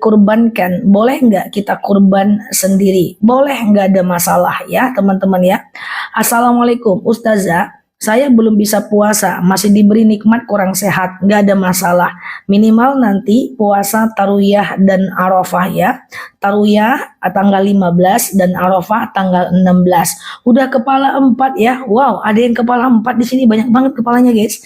kurbankan? Boleh nggak kita kurban sendiri? Boleh, nggak ada masalah ya teman-teman ya. Assalamualaikum Ustazah, saya belum bisa puasa, masih diberi nikmat kurang sehat, nggak ada masalah. Minimal nanti puasa Tarwiyah dan Arafah ya. Tarwiyah tanggal 15 dan Arafah tanggal 16. Udah kepala 4 ya. Wow, ada yang kepala 4 di sini, banyak banget kepalanya guys.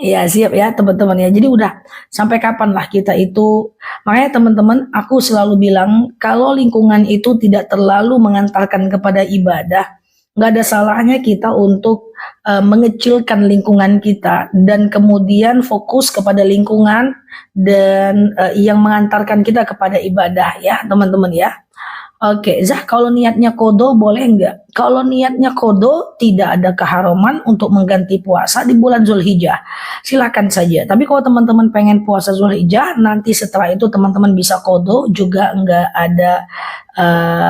Iya siap ya teman-teman ya. Jadi udah sampai kapan lah kita itu. Makanya teman-teman, aku selalu bilang kalau lingkungan itu tidak terlalu mengantarkan kepada ibadah, nggak ada salahnya kita untuk mengecilkan lingkungan kita dan kemudian fokus kepada lingkungan dan yang mengantarkan kita kepada ibadah ya teman-teman ya. Oke, Zah, kalau niatnya kodo boleh nggak? Kalau niatnya kodo tidak ada keharaman untuk mengganti puasa di bulan Zulhijjah. Silakan saja. Tapi kalau teman-teman pengen puasa Zulhijjah, nanti setelah itu teman-teman bisa kodo juga nggak ada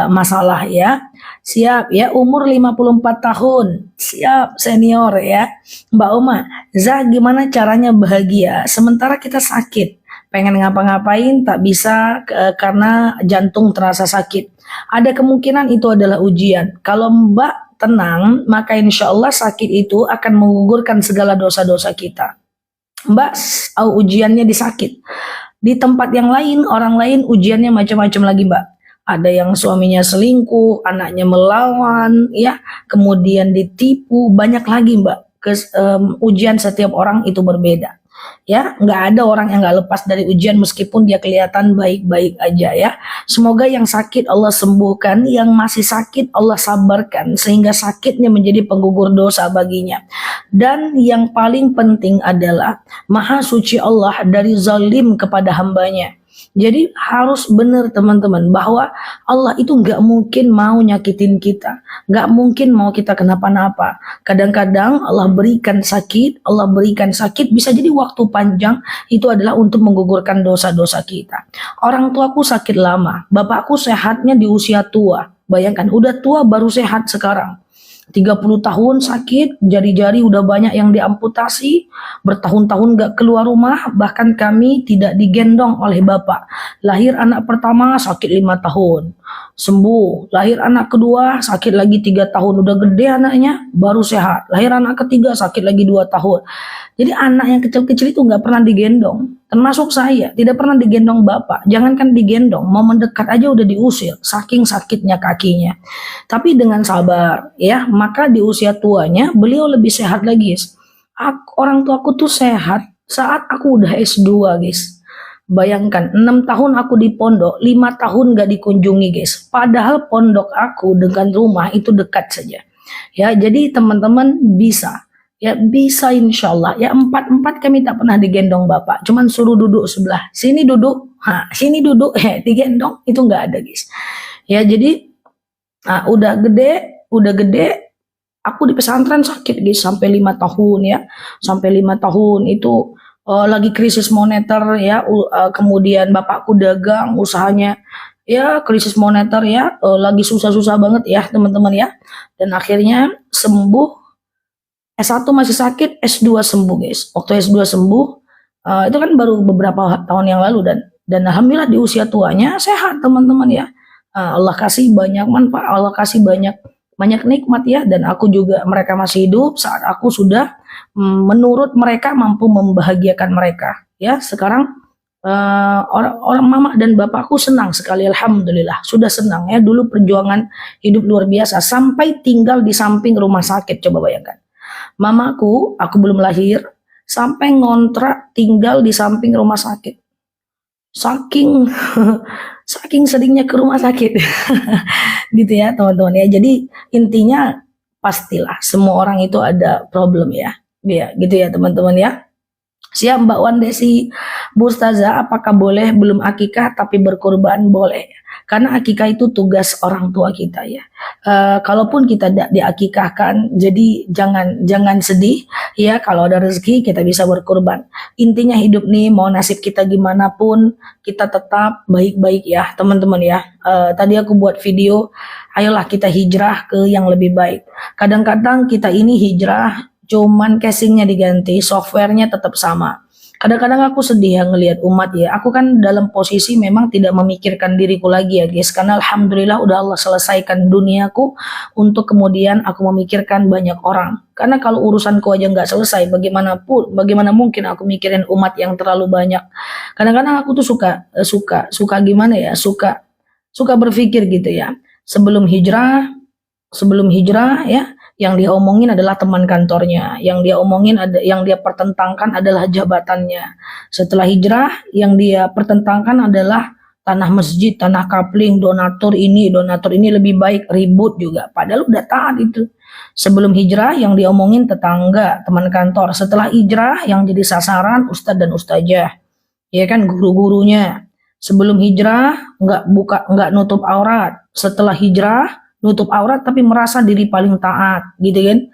masalah ya. Siap ya, umur 54 tahun. Siap, senior ya. Mbak Oma, Zah gimana caranya bahagia sementara kita sakit? Pengen ngapa-ngapain tak bisa karena jantung terasa sakit. Ada kemungkinan itu adalah ujian. Kalau Mbak tenang, maka insya Allah sakit itu akan menggugurkan segala dosa-dosa kita. Mbak ujiannya di sakit. Di tempat yang lain, orang lain ujiannya macam-macam lagi Mbak. Ada yang suaminya selingkuh, anaknya melawan, ya, kemudian ditipu, banyak lagi Mbak. Ujian setiap orang itu berbeda. Ya, nggak ada orang yang nggak lepas dari ujian meskipun dia kelihatan baik-baik aja ya. Semoga yang sakit Allah sembuhkan, yang masih sakit Allah sabarkan sehingga sakitnya menjadi penggugur dosa baginya. Dan yang paling penting adalah Maha Suci Allah dari zalim kepada hambanya. Jadi harus benar teman-teman bahwa Allah itu nggak mungkin mau nyakitin kita, nggak mungkin mau kita kenapa-napa. Kadang-kadang Allah berikan sakit bisa jadi waktu panjang itu adalah untuk menggugurkan dosa-dosa kita. Orang tuaku sakit lama, bapakku sehatnya di usia tua. Bayangkan udah tua baru sehat sekarang. 30 tahun sakit, jari-jari udah banyak yang diamputasi, bertahun-tahun gak keluar rumah, bahkan kami tidak digendong oleh bapak. Lahir anak pertama sakit 5 tahun, sembuh. Lahir anak kedua sakit lagi 3 tahun, udah gede anaknya, baru sehat. Lahir anak ketiga sakit lagi 2 tahun. Jadi anak yang kecil-kecil itu gak pernah digendong. Termasuk saya, tidak pernah digendong bapak. Jangankan digendong, mau mendekat aja udah diusir, saking sakitnya kakinya. Tapi dengan sabar, ya, maka di usia tuanya beliau lebih sehat lagi, guys. Orang tuaku tuh sehat saat aku udah S2, guys. Bayangkan, 6 tahun aku di pondok, 5 tahun gak dikunjungi, guys. Padahal pondok aku dengan rumah itu dekat saja. Ya, jadi teman-teman bisa. Ya bisa insya Allah. Ya 4-4 kami tak pernah digendong bapak. Cuman suruh duduk sebelah. Sini duduk. Sini duduk. Digendong. Itu nggak ada guys. Ya jadi udah gede. Aku di pesantren sakit guys. Sampai 5 tahun ya. Sampai 5 tahun itu lagi krisis moneter ya. Kemudian bapakku dagang usahanya. Ya krisis moneter ya. Lagi susah-susah banget ya teman-teman ya. Dan akhirnya sembuh. S1 masih sakit, S2 sembuh guys. Waktu S2 sembuh, itu kan baru beberapa tahun yang lalu dan alhamdulillah di usia tuanya sehat teman-teman ya. Allah kasih banyak manfaat, Allah kasih banyak nikmat ya. Dan aku juga mereka masih hidup saat aku sudah menurut mereka mampu membahagiakan mereka. Ya sekarang orang mama dan bapakku senang sekali alhamdulillah. Sudah senang ya. Dulu perjuangan hidup luar biasa sampai tinggal di samping rumah sakit, coba bayangkan. Mamaku, aku belum lahir, sampai ngontrak tinggal di samping rumah sakit. Saking seringnya ke rumah sakit. Gitu ya teman-teman ya. Jadi intinya pastilah semua orang itu ada problem ya. Ya gitu ya teman-teman ya. Siap Mbak Wandesi. Bu Ustazah, apakah boleh belum akikah tapi berkorban? Boleh. Karena akikah itu tugas orang tua kita ya. Kalaupun kita tidak diakikahkan, jadi jangan sedih ya. Kalau ada rezeki kita bisa berkorban. Intinya hidup nih, mau nasib kita gimana pun, kita tetap baik-baik ya teman-teman ya. Tadi aku buat video, ayolah kita hijrah ke yang lebih baik. Kadang-kadang kita ini hijrah, cuman casingnya diganti, softwarenya tetap sama. Kadang-kadang aku sedih ya ngelihat umat ya. Aku kan dalam posisi memang tidak memikirkan diriku lagi ya guys. Karena alhamdulillah udah Allah selesaikan duniaku untuk kemudian aku memikirkan banyak orang. Karena kalau urusanku aja nggak selesai, bagaimana mungkin aku mikirin umat yang terlalu banyak. Kadang-kadang aku tuh suka gimana ya, suka berpikir gitu ya. Sebelum hijrah ya, yang dia omongin adalah teman kantornya, yang dia pertentangkan adalah jabatannya. Setelah hijrah, yang dia pertentangkan adalah tanah masjid, tanah kapling, donatur ini lebih baik, ribut juga. Padahal udah taat itu. Sebelum hijrah yang dia omongin tetangga, teman kantor. Setelah hijrah yang jadi sasaran ustadz dan ustazah, ya kan, guru-gurunya. Sebelum hijrah nggak nutup aurat. Setelah hijrah nutup aurat tapi merasa diri paling taat, gitu kan.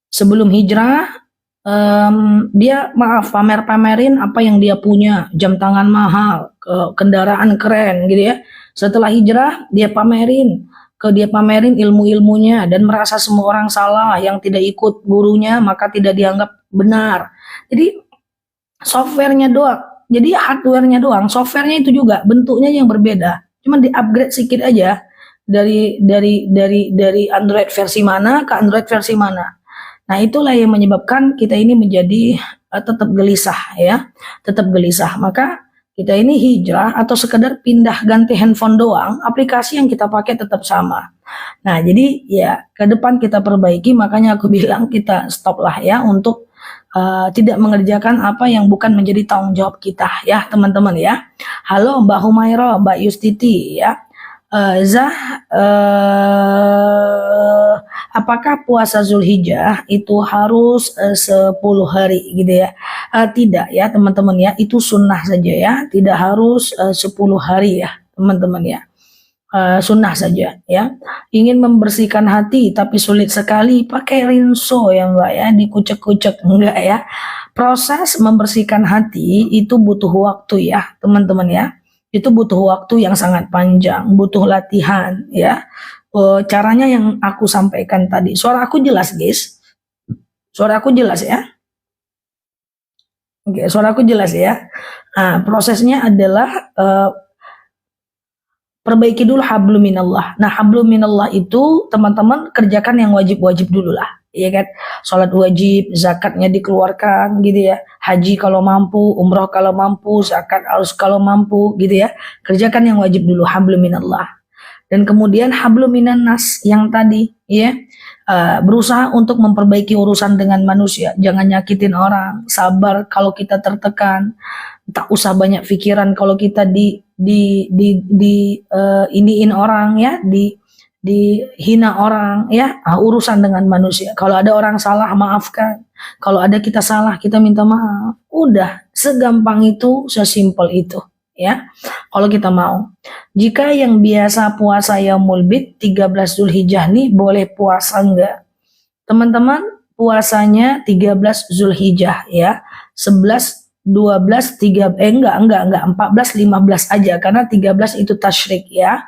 Sebelum hijrah dia pamerin apa yang dia punya, jam tangan mahal, kendaraan keren gitu ya. Setelah hijrah dia pamerin ilmu-ilmunya dan merasa semua orang salah, yang tidak ikut gurunya maka tidak dianggap benar. Jadi softwarenya doang, jadi hardwarenya doang, softwarenya itu juga bentuknya yang berbeda, cuma di-upgrade sedikit aja dari Android versi mana ke Android versi mana. Nah, itulah yang menyebabkan kita ini menjadi tetap gelisah ya, tetap gelisah. Maka kita ini hijrah atau sekedar pindah ganti handphone doang, aplikasi yang kita pakai tetap sama. Nah, jadi ya ke depan kita perbaiki, makanya aku bilang kita stop lah ya untuk tidak mengerjakan apa yang bukan menjadi tanggung jawab kita ya teman-teman ya. Halo Mbak Humaira, Mbak Yustiti ya. Apakah puasa Zulhijjah itu harus 10 hari gitu ya? Tidak ya teman-teman ya, itu sunnah saja ya, tidak harus 10 hari ya teman-teman ya. Sunnah saja ya. Ingin membersihkan hati tapi sulit sekali, pakai rinso ya Mbak ya, dikucek-kucek enggak ya. Proses membersihkan hati itu butuh waktu ya teman-teman ya. Itu butuh waktu yang sangat panjang, butuh latihan ya. Caranya yang aku sampaikan tadi. Suara aku jelas guys? Suara aku jelas ya? Oke, suara aku jelas ya. Nah, prosesnya adalah perbaiki dulu hablum minallah. Nah, hablum minallah itu teman-teman kerjakan yang wajib-wajib dulu lah. Ya kan, sholat wajib, zakatnya dikeluarkan gitu ya, haji kalau mampu, umroh kalau mampu, zakat harus kalau mampu gitu ya. Kerjakan yang wajib dulu, hablum minallah. Dan kemudian hablum minannas yang tadi ya, berusaha untuk memperbaiki urusan dengan manusia, jangan nyakitin orang, sabar kalau kita tertekan, tak usah banyak pikiran kalau kita iniin orang ya, dihina orang ya. Urusan dengan manusia, kalau ada orang salah maafkan, kalau ada kita salah kita minta maaf, udah segampang itu, sesimpel itu ya, kalau kita mau. Jika yang biasa puasa Yaumul Bid 13 Zulhijjah nih boleh puasa enggak teman-teman? Puasanya 13 Zulhijjah ya, 11 12 3 enggak 14 15 aja, karena 13 itu tasyrik ya.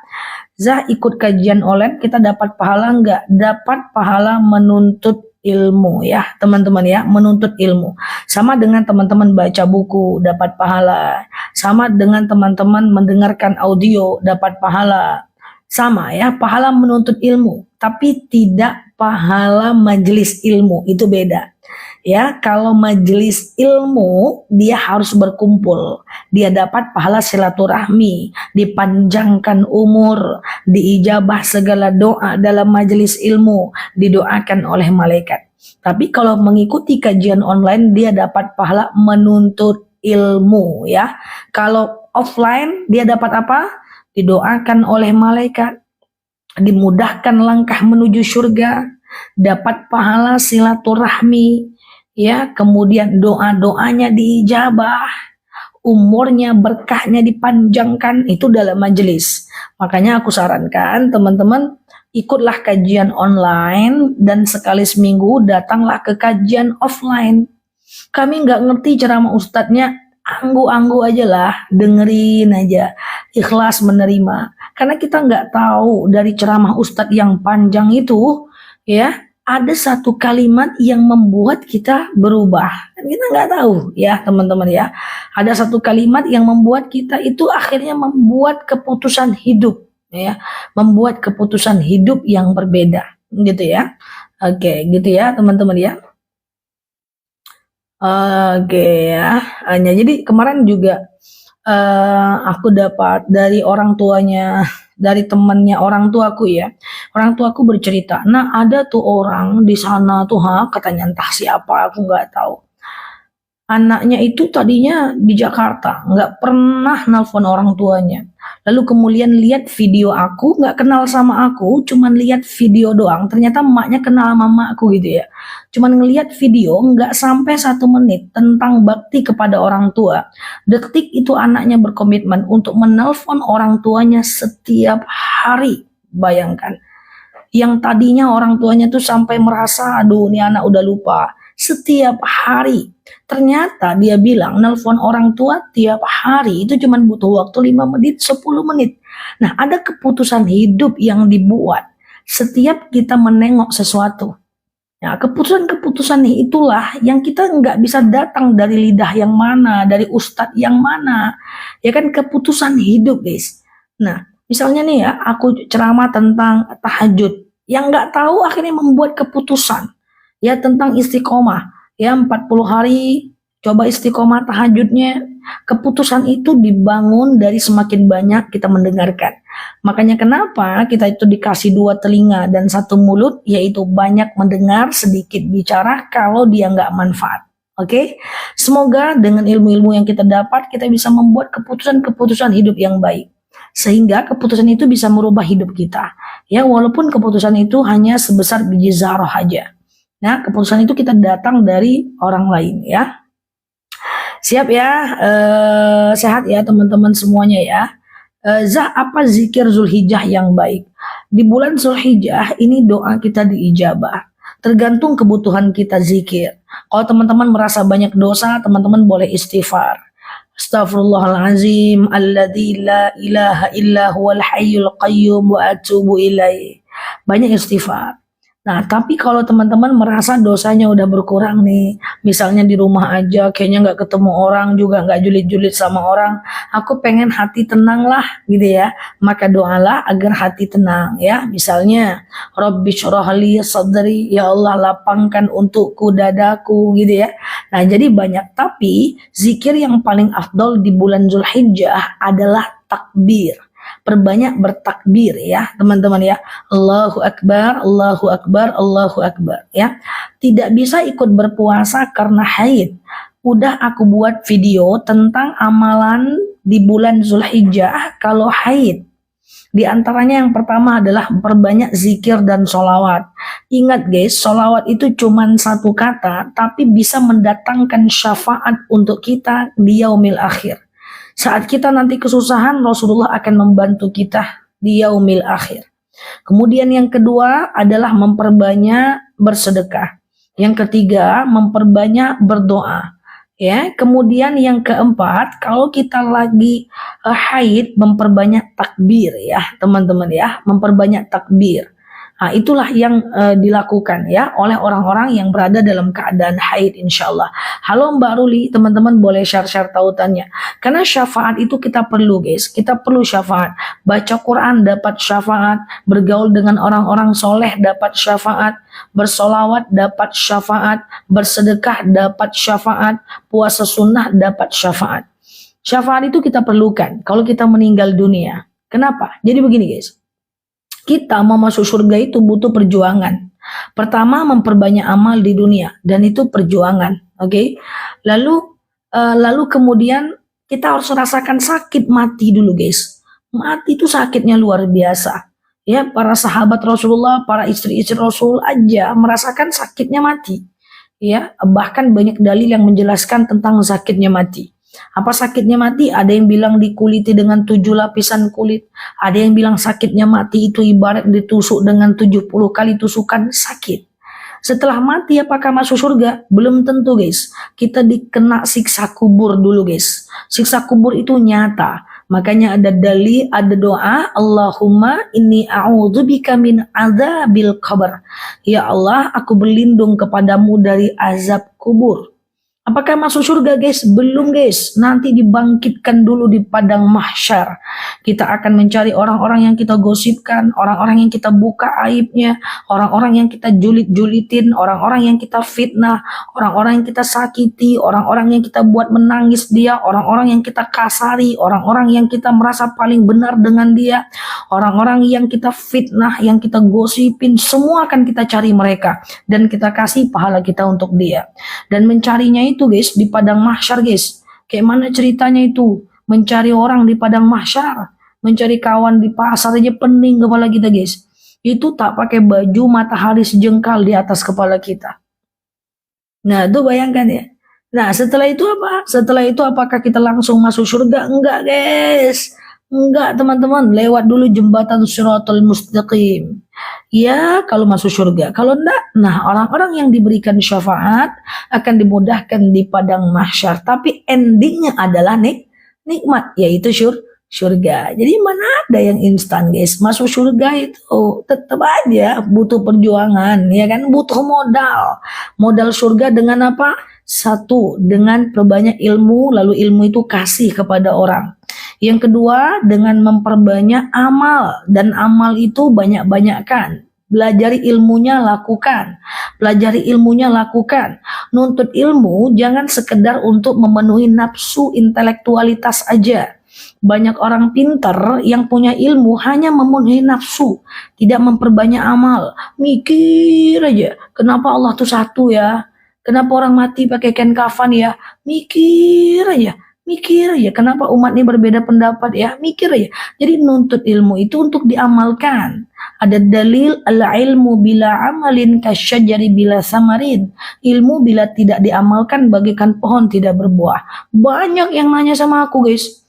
Zah, ikut kajian online kita dapat pahala enggak? Dapat pahala menuntut ilmu ya teman-teman ya, menuntut ilmu. Sama dengan teman-teman baca buku dapat pahala, sama dengan teman-teman mendengarkan audio dapat pahala. Sama ya, pahala menuntut ilmu, tapi tidak pahala majelis ilmu, itu beda. Ya, kalau majelis ilmu dia harus berkumpul, dia dapat pahala silaturahmi, dipanjangkan umur, diijabah segala doa dalam majelis ilmu, didoakan oleh malaikat. Tapi kalau mengikuti kajian online dia dapat pahala menuntut ilmu ya. Kalau offline dia dapat apa? Didoakan oleh malaikat, dimudahkan langkah menuju surga, dapat pahala silaturahmi ya, kemudian doa-doanya diijabah, umurnya berkahnya dipanjangkan, itu dalam majelis. Makanya aku sarankan teman-teman ikutlah kajian online dan sekali seminggu datanglah ke kajian offline. Kami nggak ngerti ceramah ustadznya, anggu-anggu aja lah, dengerin aja, ikhlas menerima. Karena kita nggak tahu dari ceramah ustadz yang panjang itu ya, ada satu kalimat yang membuat kita berubah. Kan kita nggak tahu ya teman-teman ya. Ada satu kalimat yang membuat kita itu akhirnya membuat keputusan hidup ya, membuat keputusan hidup yang berbeda gitu ya. Oke, gitu ya teman-teman ya. Oke ya. Hanya jadi kemarin juga aku dapat dari orang tuanya, dari temannya orang tuaku ya. Orang tuaku bercerita, nah ada tuh orang di sana tuh, katanya entah siapa, aku nggak tahu. Anaknya itu tadinya di Jakarta, nggak pernah nelpon orang tuanya. Lalu kemudian lihat video aku, nggak kenal sama aku, cuman lihat video doang. Ternyata emaknya kenal sama emakku gitu ya. Cuman ngelihat video nggak sampai 1 menit tentang bakti kepada orang tua. Detik itu anaknya berkomitmen untuk menelpon orang tuanya setiap hari. Bayangkan. Yang tadinya orang tuanya tuh sampai merasa, aduh ini anak udah lupa. Setiap hari. Ternyata dia bilang nelpon orang tua tiap hari itu cuma butuh waktu 5 menit, 10 menit. Nah, ada keputusan hidup yang dibuat setiap kita menengok sesuatu. Nah, keputusan-keputusan itulah yang kita nggak bisa datang dari lidah yang mana, dari ustadz yang mana. Ya kan keputusan hidup, guys. Nah, misalnya nih ya, aku ceramah tentang tahajud. Yang nggak tahu akhirnya membuat keputusan. Ya tentang istiqomah. Ya 40 hari coba istiqomah tahajudnya. Keputusan itu dibangun dari semakin banyak kita mendengarkan. Makanya kenapa kita itu dikasih 2 telinga dan 1 mulut, yaitu banyak mendengar, sedikit bicara kalau dia nggak manfaat. Oke, semoga dengan ilmu-ilmu yang kita dapat, kita bisa membuat keputusan-keputusan hidup yang baik. Sehingga keputusan itu bisa merubah hidup kita. Ya, walaupun keputusan itu hanya sebesar biji zarah aja. Nah, keputusan itu kita datang dari orang lain ya. Siap ya, sehat ya teman-teman semuanya ya. Apa zikir Zulhijjah yang baik? Di bulan Zulhijjah ini doa kita diijabah. Tergantung kebutuhan kita zikir. Kalau teman-teman merasa banyak dosa, teman-teman boleh istighfar. Astaghfirullahalazim alladzi la ilaha illa huwal hayyul qayyum wa atubu ilaih. Banyak istighfar. Nah, tapi kalau teman-teman merasa dosanya udah berkurang nih, misalnya di rumah aja, kayaknya nggak ketemu orang juga, nggak julid-julid sama orang, aku pengen hati tenang lah, gitu ya. Maka doalah agar hati tenang, ya. Misalnya, Rabbi syrahli sadri, ya Allah lapangkan untukku dadaku, gitu ya. Nah, jadi banyak. Tapi, zikir yang paling afdol di bulan Zulhijjah adalah takbir. Perbanyak bertakbir ya teman-teman ya. Allahu Akbar, Allahu Akbar, Allahu Akbar ya. Tidak bisa ikut berpuasa karena haid. Udah aku buat video tentang amalan di bulan Zulhijjah kalau haid. Di antaranya yang pertama adalah perbanyak zikir dan sholawat. Ingat guys, sholawat itu cuma 1 kata tapi bisa mendatangkan syafaat untuk kita di yaumil akhir. Saat kita nanti kesusahan, Rasulullah akan membantu kita di yaumil akhir. Kemudian yang kedua adalah memperbanyak bersedekah. Yang ketiga, memperbanyak berdoa. Ya, kemudian yang keempat, kalau kita lagi haid, memperbanyak takbir ya, teman-teman ya, memperbanyak takbir. Nah, itulah yang dilakukan ya oleh orang-orang yang berada dalam keadaan haid insyaallah. Halo Mbak Ruli, teman-teman boleh share-share tautannya. Karena syafaat itu kita perlu guys, kita perlu syafaat. Baca Quran dapat syafaat, bergaul dengan orang-orang soleh dapat syafaat, bersolawat dapat syafaat, bersedekah dapat syafaat, puasa sunnah dapat syafaat. Syafaat itu kita perlukan kalau kita meninggal dunia. Kenapa? Jadi begini guys. Kita mau masuk surga itu butuh perjuangan. Pertama memperbanyak amal di dunia dan itu perjuangan, oke? Lalu kemudian kita harus rasakan sakit mati dulu, guys. Mati itu sakitnya luar biasa. Ya, para sahabat Rasulullah, para istri-istri Rasul aja merasakan sakitnya mati. Ya, bahkan banyak dalil yang menjelaskan tentang sakitnya mati. Apa sakitnya mati? Ada yang bilang dikuliti dengan 7 lapisan kulit. Ada yang bilang sakitnya mati itu ibarat ditusuk dengan 70 kali tusukan, sakit. Setelah mati apakah masuk surga? Belum tentu guys. Kita dikena siksa kubur dulu guys. Siksa kubur itu nyata. Makanya ada dalil, ada doa, Allahumma inni a'udzubika min adzabil qabr. Ya Allah, aku berlindung kepadamu dari azab kubur. Apakah masuk surga guys? Belum guys. Nanti dibangkitkan dulu di padang mahsyar. Kita akan mencari orang-orang yang kita gosipkan, orang-orang yang kita buka aibnya, orang-orang yang kita julit-julitin, orang-orang yang kita fitnah, orang-orang yang kita sakiti, orang-orang yang kita buat menangis dia, orang-orang yang kita kasari, orang-orang yang kita merasa paling benar dengan dia, orang-orang yang kita fitnah, yang kita gosipin, semua akan kita cari mereka dan kita kasih pahala kita untuk dia. Dan mencarinya itu guys di padang mahsyar guys. Kayak mana ceritanya itu? Mencari orang di padang mahsyar, mencari kawan di pasar aja pening kepala kita guys. Itu tak pakai baju, matahari sejengkal di atas kepala kita. Nah, itu bayangkan ya. Nah, setelah itu apa? Setelah itu apakah kita langsung masuk surga? Enggak guys. Enggak teman-teman, lewat dulu jembatan Shiratal Mustaqim. Ya, kalau masuk surga. Kalau enggak, nah orang-orang yang diberikan syafaat akan dimudahkan di padang mahsyar. Tapi endingnya adalah nikmat, yaitu surga. Jadi mana ada yang instan guys. Masuk surga itu tetap aja butuh perjuangan, ya kan? Butuh modal. Modal surga dengan apa? Satu, dengan perbanyak ilmu, lalu ilmu itu kasih kepada orang. Yang kedua, dengan memperbanyak amal, dan amal itu banyak-banyakkan. Belajari ilmunya, lakukan. Pelajari ilmunya, lakukan. Nuntut ilmu jangan sekedar untuk memenuhi nafsu intelektualitas aja. Banyak orang pintar yang punya ilmu hanya memenuhi nafsu, tidak memperbanyak amal. Mikir aja, kenapa Allah tuh satu ya? Kenapa orang mati pakai kain kafan ya? Mikir aja. Mikir aja, kenapa umat ini berbeda pendapat ya? Mikir aja. Jadi nuntut ilmu itu untuk diamalkan. Ada dalil al-ilmu bila amalin kasyajari bila samarin. Ilmu bila tidak diamalkan bagaikan pohon tidak berbuah. Banyak yang nanya sama aku guys.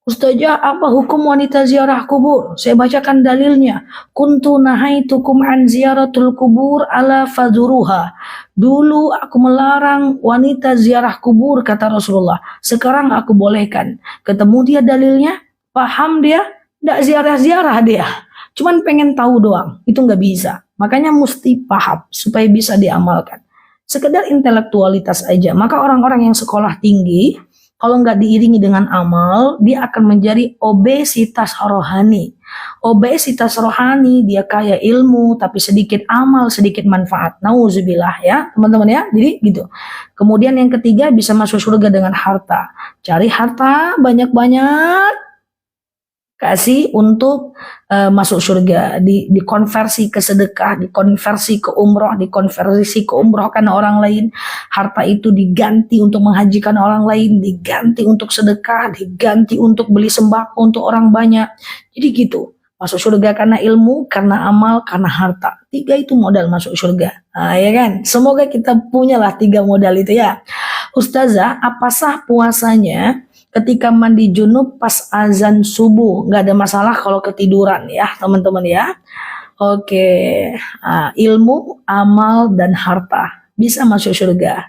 Ustazah, apa hukum wanita ziarah kubur? Saya bacakan dalilnya. Kuntu nahaitukum an ziaratul kubur ala faduruha. Dulu aku melarang wanita ziarah kubur, kata Rasulullah. Sekarang aku bolehkan. Ketemu dia dalilnya, paham dia, tidak ziarah-ziarah dia. Cuman pengen tahu doang, itu nggak bisa. Makanya mesti paham supaya bisa diamalkan. Sekedar intelektualitas aja. Maka orang-orang yang sekolah tinggi, kalau nggak diiringi dengan amal, dia akan menjadi obesitas rohani. Obesitas rohani, dia kaya ilmu, tapi sedikit amal, sedikit manfaat. Nauzubillah ya, teman-teman ya. Jadi gitu. Kemudian yang ketiga, bisa masuk surga dengan harta. Cari harta banyak-banyak, kasih untuk masuk surga, dikonversi ke sedekah, dikonversi ke umroh, dikonversi ke umroh karena orang lain, harta itu diganti untuk menghajikan orang lain, diganti untuk sedekah, diganti untuk beli sembako untuk orang banyak. Jadi gitu, masuk surga karena ilmu, karena amal, karena harta. 3 itu modal masuk surga. Nah, ya kan? Semoga kita punyalah 3 modal itu ya. Ustazah, apa sah puasanya ketika mandi junub pas azan subuh? Nggak ada masalah kalau ketiduran ya teman-teman ya. Oke, ilmu, amal, dan harta bisa masuk surga.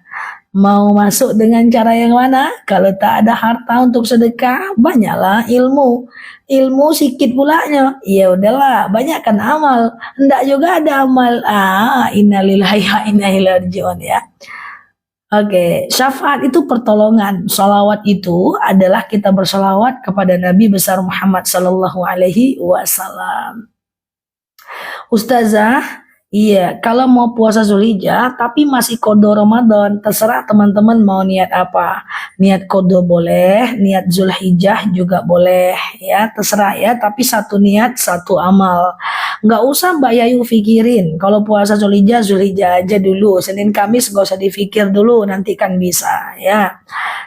Mau masuk dengan cara yang mana? Kalau tak ada harta untuk sedekah, banyaklah ilmu. Ilmu sikit pulanya. Ya udahlah, banyakkan amal. Enggak juga ada amal. Innalillahi wa inna ilaihi raji'un ya. Oke, syafaat itu pertolongan. Salawat itu adalah kita bersalawat kepada Nabi besar Muhammad sallallahu alaihi wasallam. Ustazah, iya, kalau mau puasa Zulhijjah tapi masih kodo Ramadan, terserah teman-teman mau niat apa. Niat kodo boleh, niat Zulhijjah juga boleh, ya terserah ya. Tapi satu niat, satu amal. Nggak usah Mbak Yayu pikirin. Kalau puasa Zulhijjah, Zulhijjah aja dulu. Senin Kamis nggak usah dipikir dulu, nanti kan bisa, ya.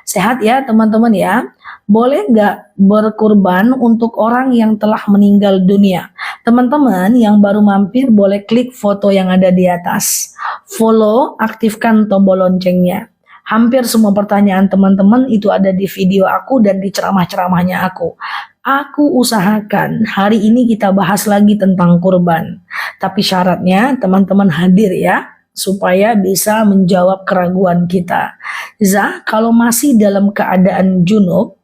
Sehat ya teman-teman ya. Boleh nggak berkurban untuk orang yang telah meninggal dunia? Teman-teman yang baru mampir boleh klik foto yang ada di atas. Follow, aktifkan tombol loncengnya. Hampir semua pertanyaan teman-teman itu ada di video aku dan di ceramah-ceramahnya aku. Aku usahakan hari ini kita bahas lagi tentang kurban. Tapi syaratnya teman-teman hadir ya, supaya bisa menjawab keraguan kita. Zah, kalau masih dalam keadaan junub,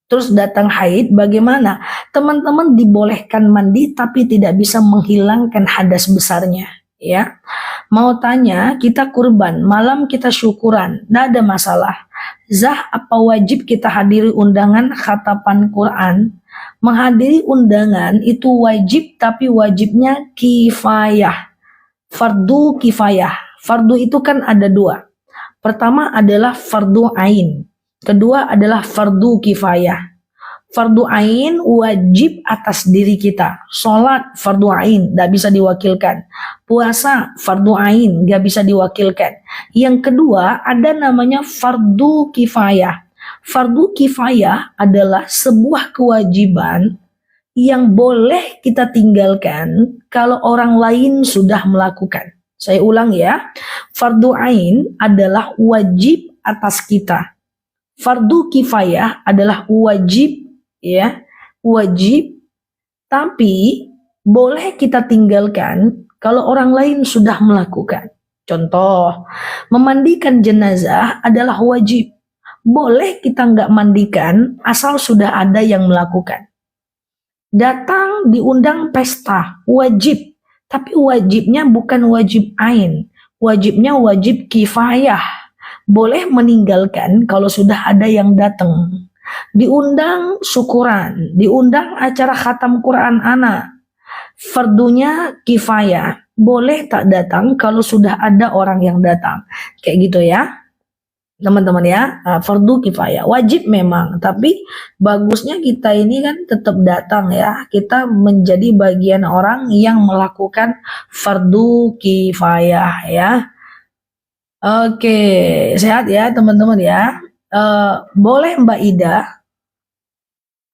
terus datang haid, bagaimana? Teman-teman dibolehkan mandi tapi tidak bisa menghilangkan hadas besarnya, ya. Mau tanya, kita kurban, malam kita syukuran, tidak ada masalah. Zah, apa wajib kita hadiri undangan khatapan Quran? Menghadiri undangan itu wajib, tapi wajibnya kifayah. Fardu kifayah. Fardu itu kan ada dua. Pertama adalah fardu ain. Kedua adalah fardu kifayah. Fardu ain wajib atas diri kita. Sholat fardu ain, tidak bisa diwakilkan. Puasa fardu ain, nggak bisa diwakilkan. Yang kedua ada namanya fardu kifayah. Fardu kifayah adalah sebuah kewajiban yang boleh kita tinggalkan kalau orang lain sudah melakukan. Saya ulang ya, fardu ain adalah wajib atas kita. Fardu kifayah adalah wajib, ya, wajib, tapi boleh kita tinggalkan kalau orang lain sudah melakukan. Contoh, memandikan jenazah adalah wajib. Boleh kita nggak mandikan asal sudah ada yang melakukan. Datang diundang pesta, wajib. Tapi wajibnya bukan wajib ain. Wajibnya wajib kifayah. Boleh meninggalkan kalau sudah ada yang datang. Diundang syukuran, diundang acara khatam Quran anak. Fardunya kifayah. Boleh tak datang kalau sudah ada orang yang datang. Kayak gitu ya. Teman-teman ya, fardu kifayah wajib memang, tapi bagusnya kita ini kan tetap datang ya, kita menjadi bagian orang yang melakukan fardu kifayah ya. Oke, sehat ya teman-teman ya. Boleh Mbak Ida?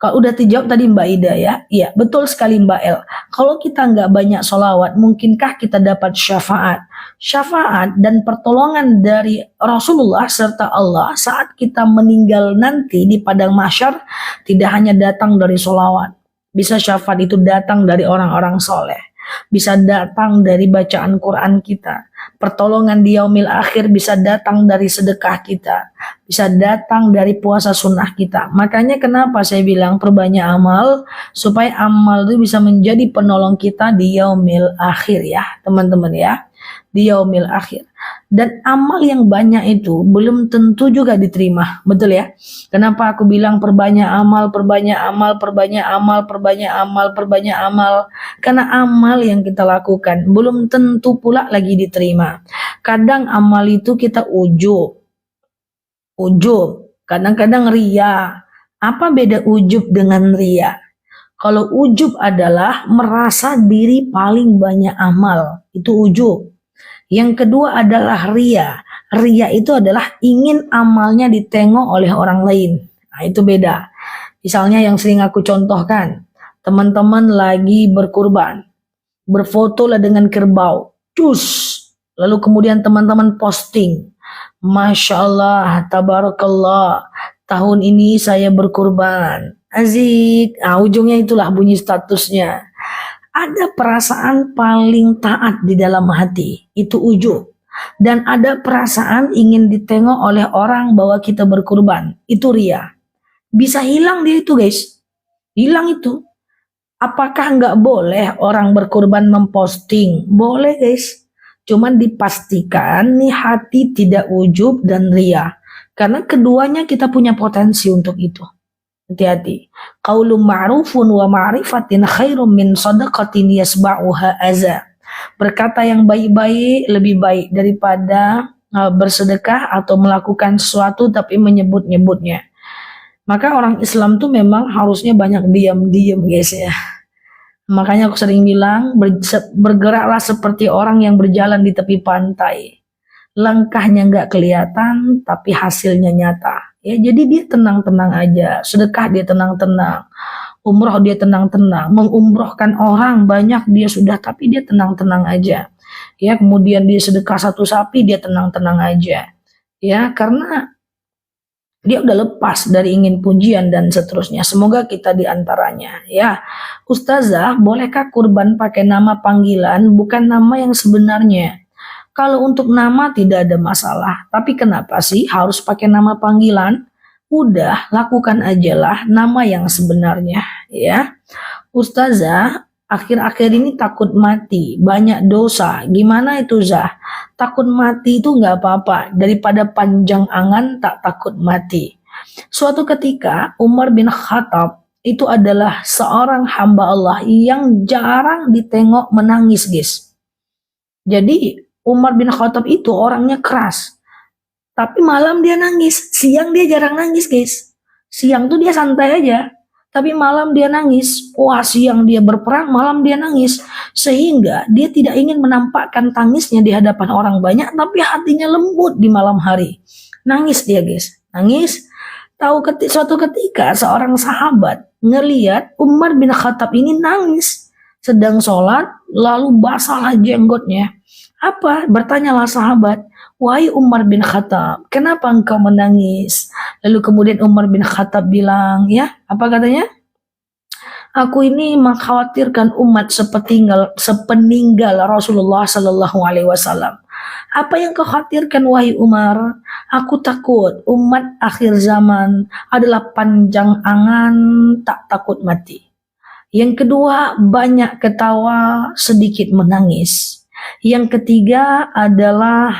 Kalau udah dijawab tadi Mbak Ida ya, iya betul sekali Mbak El. Kalau kita nggak banyak sholawat, mungkinkah kita dapat syafaat? Syafaat dan pertolongan dari Rasulullah serta Allah saat kita meninggal nanti di padang mahsyar tidak hanya datang dari sholawat. Bisa syafaat itu datang dari orang-orang soleh. Bisa datang dari bacaan Quran kita. Pertolongan di yaumil akhir bisa datang dari sedekah kita. Bisa datang dari puasa sunnah kita. Makanya kenapa saya bilang perbanyak amal, supaya amal itu bisa menjadi penolong kita di yaumil akhir ya teman-teman ya. Di yaumil akhir. Dan amal yang banyak itu belum tentu juga diterima. Betul ya? Kenapa aku bilang perbanyak amal, perbanyak amal, perbanyak amal, perbanyak amal, perbanyak amal. Karena amal yang kita lakukan belum tentu pula lagi diterima. Kadang amal itu kita ujub. Kadang-kadang ria. Apa beda ujub dengan ria? Kalau ujub adalah merasa diri paling banyak amal. Itu ujub. Yang kedua adalah ria. Ria itu adalah ingin amalnya ditengok oleh orang lain. Nah, itu beda. Misalnya yang sering aku contohkan, teman-teman lagi berkurban, berfoto lah dengan kerbau, cus. Lalu kemudian teman-teman posting, Masya Allah, tabarakallah, tahun ini saya berkurban. Azik. Nah, ujungnya itulah bunyi statusnya. Ada perasaan paling taat di dalam hati, itu ujub. Dan ada perasaan ingin ditengok oleh orang bahwa kita berkurban, itu ria. Bisa hilang dia itu guys, hilang itu. Apakah nggak boleh orang berkurban memposting? Boleh guys, cuman dipastikan nih hati tidak ujub dan ria. Karena keduanya kita punya potensi untuk itu. Hati-hati. Qaulun ma'rufun wa ma'rifatin khairum min shadaqatin yasba'uha aza. Berkata yang baik-baik lebih baik daripada bersedekah atau melakukan sesuatu tapi menyebut-nyebutnya. Maka orang Islam tuh memang harusnya banyak diam-diam guys ya. Makanya aku sering bilang bergeraklah seperti orang yang berjalan di tepi pantai. Langkahnya nggak kelihatan tapi hasilnya nyata. Ya, jadi dia tenang-tenang aja, sedekah dia tenang-tenang, umroh dia tenang-tenang, mengumrohkan orang banyak dia sudah, tapi dia tenang-tenang aja. Ya, kemudian dia sedekah satu sapi dia tenang-tenang aja. Ya, karena dia udah lepas dari ingin pujian dan seterusnya. Semoga kita diantaranya. Ya, Ustazah, bolehkah kurban pakai nama panggilan bukan nama yang sebenarnya? Kalau untuk nama tidak ada masalah, tapi kenapa sih harus pakai nama panggilan? Udah, lakukan ajalah nama yang sebenarnya ya. Ustazah, akhir-akhir ini takut mati, banyak dosa. Gimana itu Zah? Takut mati itu nggak apa-apa, daripada panjang angan tak takut mati. Suatu ketika Umar bin Khattab itu adalah seorang hamba Allah yang jarang ditengok menangis, guys. Jadi Umar bin Khattab itu orangnya keras, tapi malam dia nangis, siang dia jarang nangis, guys. Siang tuh dia santai aja, tapi malam dia nangis. Wah, siang dia berperang, malam dia nangis. Sehingga dia tidak ingin menampakkan tangisnya di hadapan orang banyak, tapi hatinya lembut di malam hari. Nangis dia, guys. Nangis. Suatu ketika seorang sahabat ngeliat Umar bin Khattab ini nangis. Sedang sholat, lalu basahlah jenggotnya. Apa? Bertanyalah sahabat, wahai Umar bin Khattab, kenapa engkau menangis? Lalu kemudian Umar bin Khattab bilang, ya, apa katanya? Aku ini mengkhawatirkan umat sepeninggal Rasulullah Sallallahu Alaihi Wasallam. Apa yang kau khawatirkan wahai Umar? Aku takut umat akhir zaman adalah panjang angan, tak takut mati. Yang kedua, banyak ketawa, sedikit menangis. Yang ketiga adalah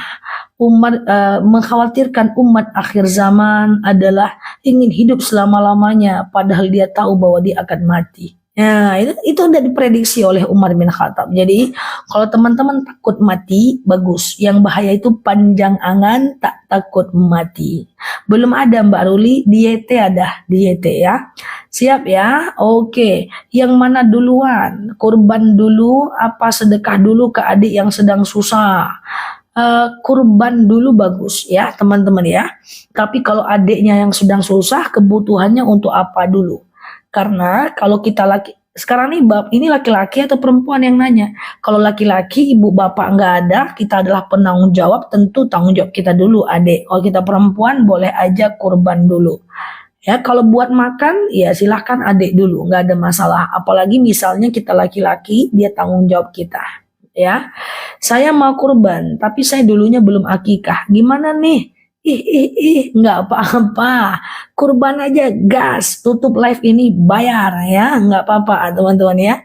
mengkhawatirkan umat akhir zaman adalah ingin hidup selama-lamanya padahal dia tahu bahwa dia akan mati. Nah, itu udah diprediksi oleh Umar bin Khattab. Jadi, kalau teman-teman takut mati, bagus. Yang bahaya itu panjang angan, tak takut mati. Belum ada Mbak Ruli, diete ada, diete ya. Siap ya? Oke. Yang mana duluan? Kurban dulu, apa sedekah dulu ke adik yang sedang susah? Kurban dulu bagus ya teman-teman ya. Tapi kalau adiknya yang sedang susah, kebutuhannya untuk apa dulu? Karena kalau kita sekarang nih ini laki-laki atau perempuan yang nanya. Kalau laki-laki ibu bapak nggak ada, kita adalah penanggung jawab, tentu tanggung jawab kita dulu adik. Kalau kita perempuan boleh aja kurban dulu. Ya, kalau buat makan ya silahkan adik dulu, nggak ada masalah. Apalagi misalnya kita laki-laki, dia tanggung jawab kita. Ya, saya mau kurban, tapi saya dulunya belum akikah. Gimana nih? Nggak apa-apa. Kurban aja, gas. Tutup live ini bayar ya, nggak apa-apa teman-teman ya.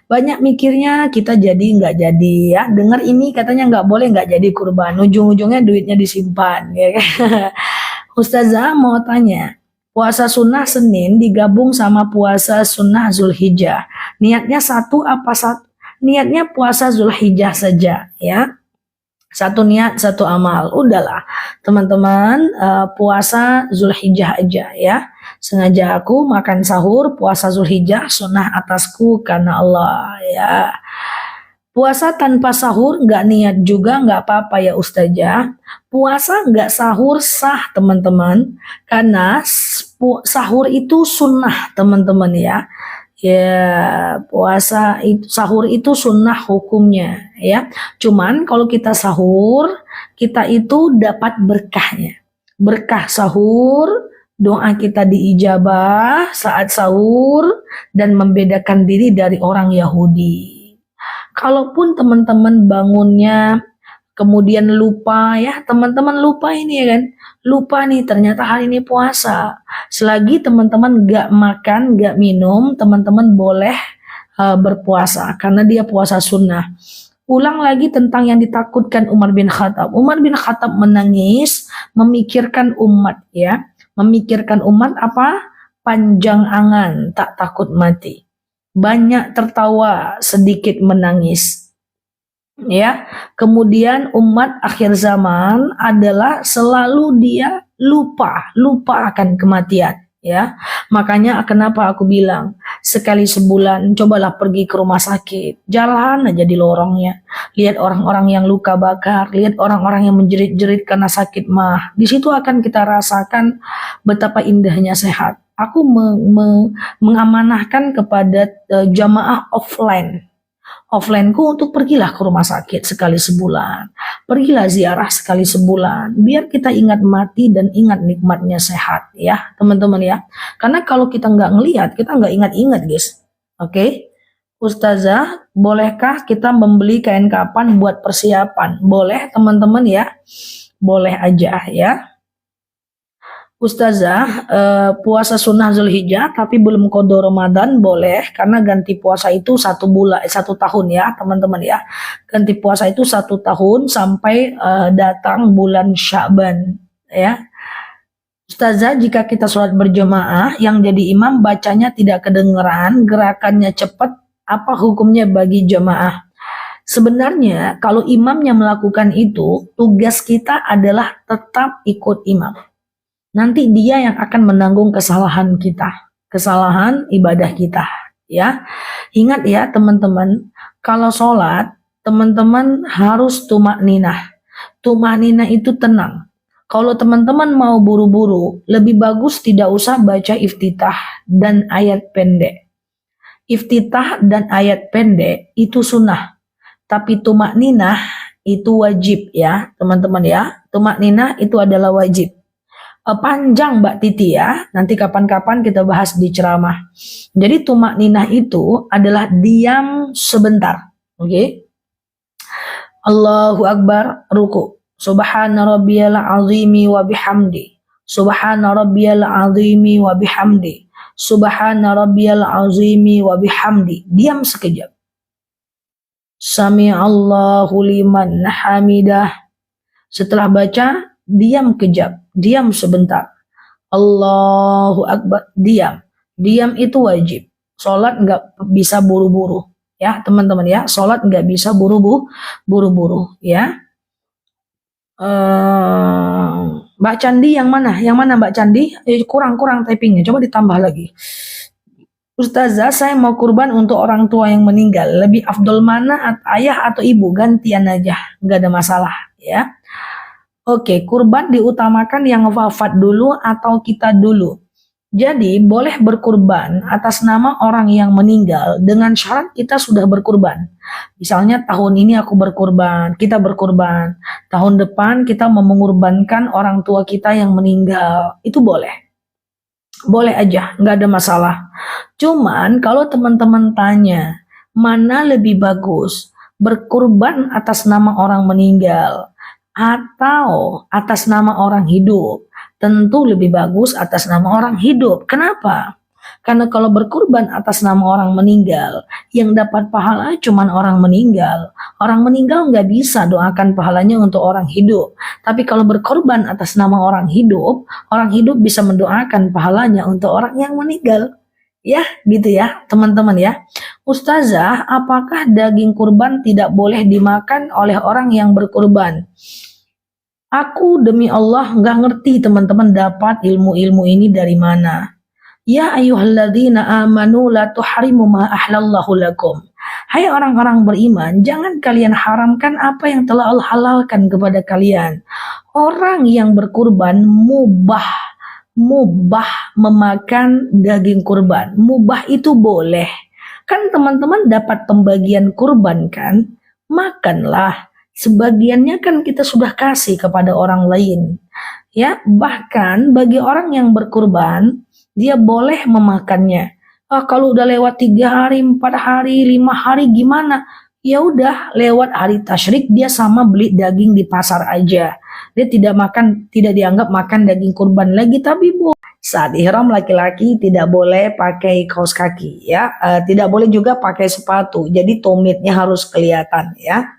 Banyak mikirnya kita jadi nggak jadi ya. Dengar ini katanya nggak boleh nggak jadi kurban. Ujung-ujungnya duitnya disimpan ya. Ustazah mau tanya. Puasa sunnah Senin digabung sama puasa sunnah Zulhijjah. Niatnya satu apa satu? Niatnya puasa Zulhijjah saja ya. Satu niat, satu amal. Udahlah teman-teman, puasa Zulhijjah aja ya. Sengaja aku makan sahur, puasa Zulhijjah sunnah atasku karena Allah ya. Puasa tanpa sahur nggak niat juga nggak apa-apa ya Ustazah. Puasa nggak sahur sah teman-teman, karena sahur itu sunnah teman-teman ya. Ya, puasa itu sahur itu sunnah hukumnya ya. Cuman kalau kita sahur, kita itu dapat berkahnya. Berkah sahur, doa kita diijabah saat sahur dan membedakan diri dari orang Yahudi. Kalaupun teman-teman bangunnya kemudian lupa ya, teman-teman lupa ini ya kan. Lupa nih ternyata hari ini puasa. Selagi teman-teman gak makan, gak minum, teman-teman boleh berpuasa karena dia puasa sunnah. Ulang lagi tentang yang ditakutkan Umar bin Khattab. Umar bin Khattab menangis, memikirkan umat ya. Memikirkan umat apa? Panjang angan, tak takut mati. Banyak tertawa, sedikit menangis. Ya, kemudian umat akhir zaman adalah selalu dia lupa akan kematian ya. Makanya kenapa aku bilang sekali sebulan cobalah pergi ke rumah sakit, jalan aja di lorongnya, lihat orang-orang yang luka bakar, lihat orang-orang yang menjerit-jerit karena sakit mah. Di situ akan kita rasakan betapa indahnya sehat. Aku mengamanahkan kepada jamaah offline-ku untuk pergilah ke rumah sakit sekali sebulan. Pergilah ziarah sekali sebulan. Biar kita ingat mati dan ingat nikmatnya sehat ya teman-teman ya. Karena kalau kita nggak ngelihat, kita nggak ingat-ingat guys. Oke? Ustazah, bolehkah kita membeli kain kapan buat persiapan? Boleh teman-teman ya. Boleh aja ya. Ustazah, puasa sunnah Zulhijjah tapi belum qada Ramadan boleh karena ganti puasa itu 1 tahun ya teman-teman ya. Ganti puasa itu 1 tahun sampai datang bulan Sya'ban ya. Ustazah, jika kita sholat berjamaah yang jadi imam bacanya tidak kedengeran, gerakannya cepat, apa hukumnya bagi jamaah? Sebenarnya kalau imamnya melakukan itu, tugas kita adalah tetap ikut imam. Nanti dia yang akan menanggung kesalahan kita, kesalahan ibadah kita, ya. Ingat ya teman-teman, kalau sholat, teman-teman harus tumak ninah. Tumak ninah itu tenang. Kalau teman-teman mau buru-buru, lebih bagus tidak usah baca iftitah dan ayat pendek. Iftitah dan ayat pendek itu sunnah, tapi tumak ninah itu wajib ya teman-teman ya. Tumak ninah itu adalah wajib. Panjang Mbak Titi ya, nanti kapan-kapan kita bahas di ceramah. Jadi tumak ninah itu adalah diam sebentar, oke? Allahu Akbar, ruku. Subhana rabbiyal azimi wa bihamdi. Subhana rabbiyal azimi wa bihamdi. Subhana rabbiyal azimi wa bihamdi. Diam sekejap. Sami Allahu liman hamidah. Setelah baca, diam kejap, diam sebentar. Allahu Akbar, diam. Diam itu wajib. Sholat nggak bisa buru-buru, ya teman-teman ya. Sholat nggak bisa buru-buru, ya. Mbak Candi yang mana? Yang mana Mbak Candi? Kurang typingnya. Coba ditambah lagi. Ustazah, saya mau kurban untuk orang tua yang meninggal. Lebih afdol mana, ayah atau ibu? Gantian aja, nggak ada masalah, ya. Oke, kurban diutamakan yang wafat dulu atau kita dulu. Jadi boleh berkurban atas nama orang yang meninggal dengan syarat kita sudah berkurban. Misalnya tahun ini aku berkurban, kita berkurban. Tahun depan kita mau mengorbankan orang tua kita yang meninggal. Itu boleh. Boleh aja, nggak ada masalah. Cuman kalau teman-teman tanya, mana lebih bagus? Berkurban atas nama orang meninggal atau atas nama orang hidup? Tentu lebih bagus atas nama orang hidup. Kenapa? Karena kalau berkurban atas nama orang meninggal, yang dapat pahala cuma orang meninggal. Orang meninggal nggak bisa doakan pahalanya untuk orang hidup. Tapi kalau berkorban atas nama orang hidup bisa mendoakan pahalanya untuk orang yang meninggal. Ya, gitu ya, teman-teman ya. Ustazah, apakah daging kurban tidak boleh dimakan oleh orang yang berkurban? Aku demi Allah nggak ngerti teman-teman dapat ilmu-ilmu ini dari mana. Ya ayyuhalladzina amanu la tuharimu ma ahlallahu lakum. Hai orang-orang beriman, jangan kalian haramkan apa yang telah Allah halalkan kepada kalian. Orang yang berkurban mubah memakan daging kurban. Mubah itu boleh. Kan teman-teman dapat pembagian kurban kan? Makanlah. Sebagiannya kan kita sudah kasih kepada orang lain. Ya, bahkan bagi orang yang berkurban, dia boleh memakannya. Kalau udah lewat 3 hari, 4 hari, 5 hari gimana? Ya udah, lewat hari tasyrik dia sama beli daging di pasar aja. Dia tidak dianggap makan daging kurban lagi. Tapi saat ihram laki-laki tidak boleh pakai kaos kaki ya. Tidak boleh juga pakai sepatu. Jadi tumitnya harus kelihatan ya.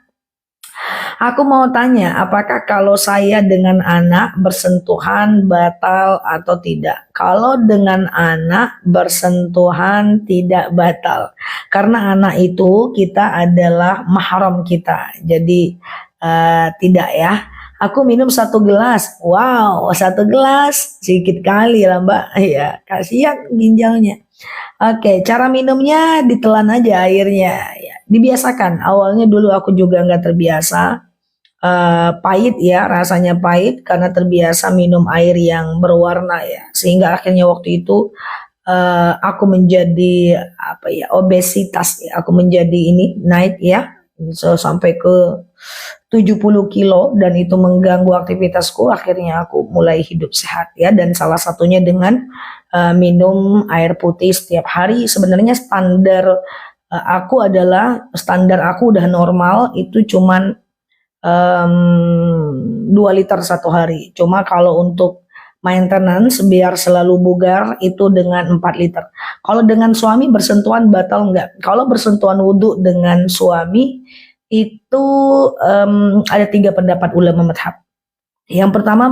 Aku mau tanya, apakah kalau saya dengan anak bersentuhan batal atau tidak? Kalau dengan anak bersentuhan tidak batal. Karena anak itu kita adalah mahram kita. Jadi tidak ya. Aku minum 1 gelas. Wow, 1 gelas. Sedikit kali lah Mbak. Ya, kasihan ginjalnya. Oke, cara minumnya ditelan aja airnya. Ya, dibiasakan. Awalnya dulu aku juga nggak terbiasa. Pahit ya, rasanya pahit karena terbiasa minum air yang berwarna ya. Sehingga akhirnya waktu itu aku menjadi obesitas ya. Aku menjadi naik ya. So, sampai ke 70 kilo dan itu mengganggu aktivitasku. Akhirnya aku mulai hidup sehat ya, dan salah satunya dengan minum air putih setiap hari. Sebenarnya standar aku udah normal itu cuman 2 liter 1 hari. Cuma kalau untuk maintenance biar selalu bugar itu dengan 4 liter. Kalau dengan suami bersentuhan batal enggak? Kalau bersentuhan wudhu dengan suami itu ada 3 pendapat ulama madhab. Yang pertama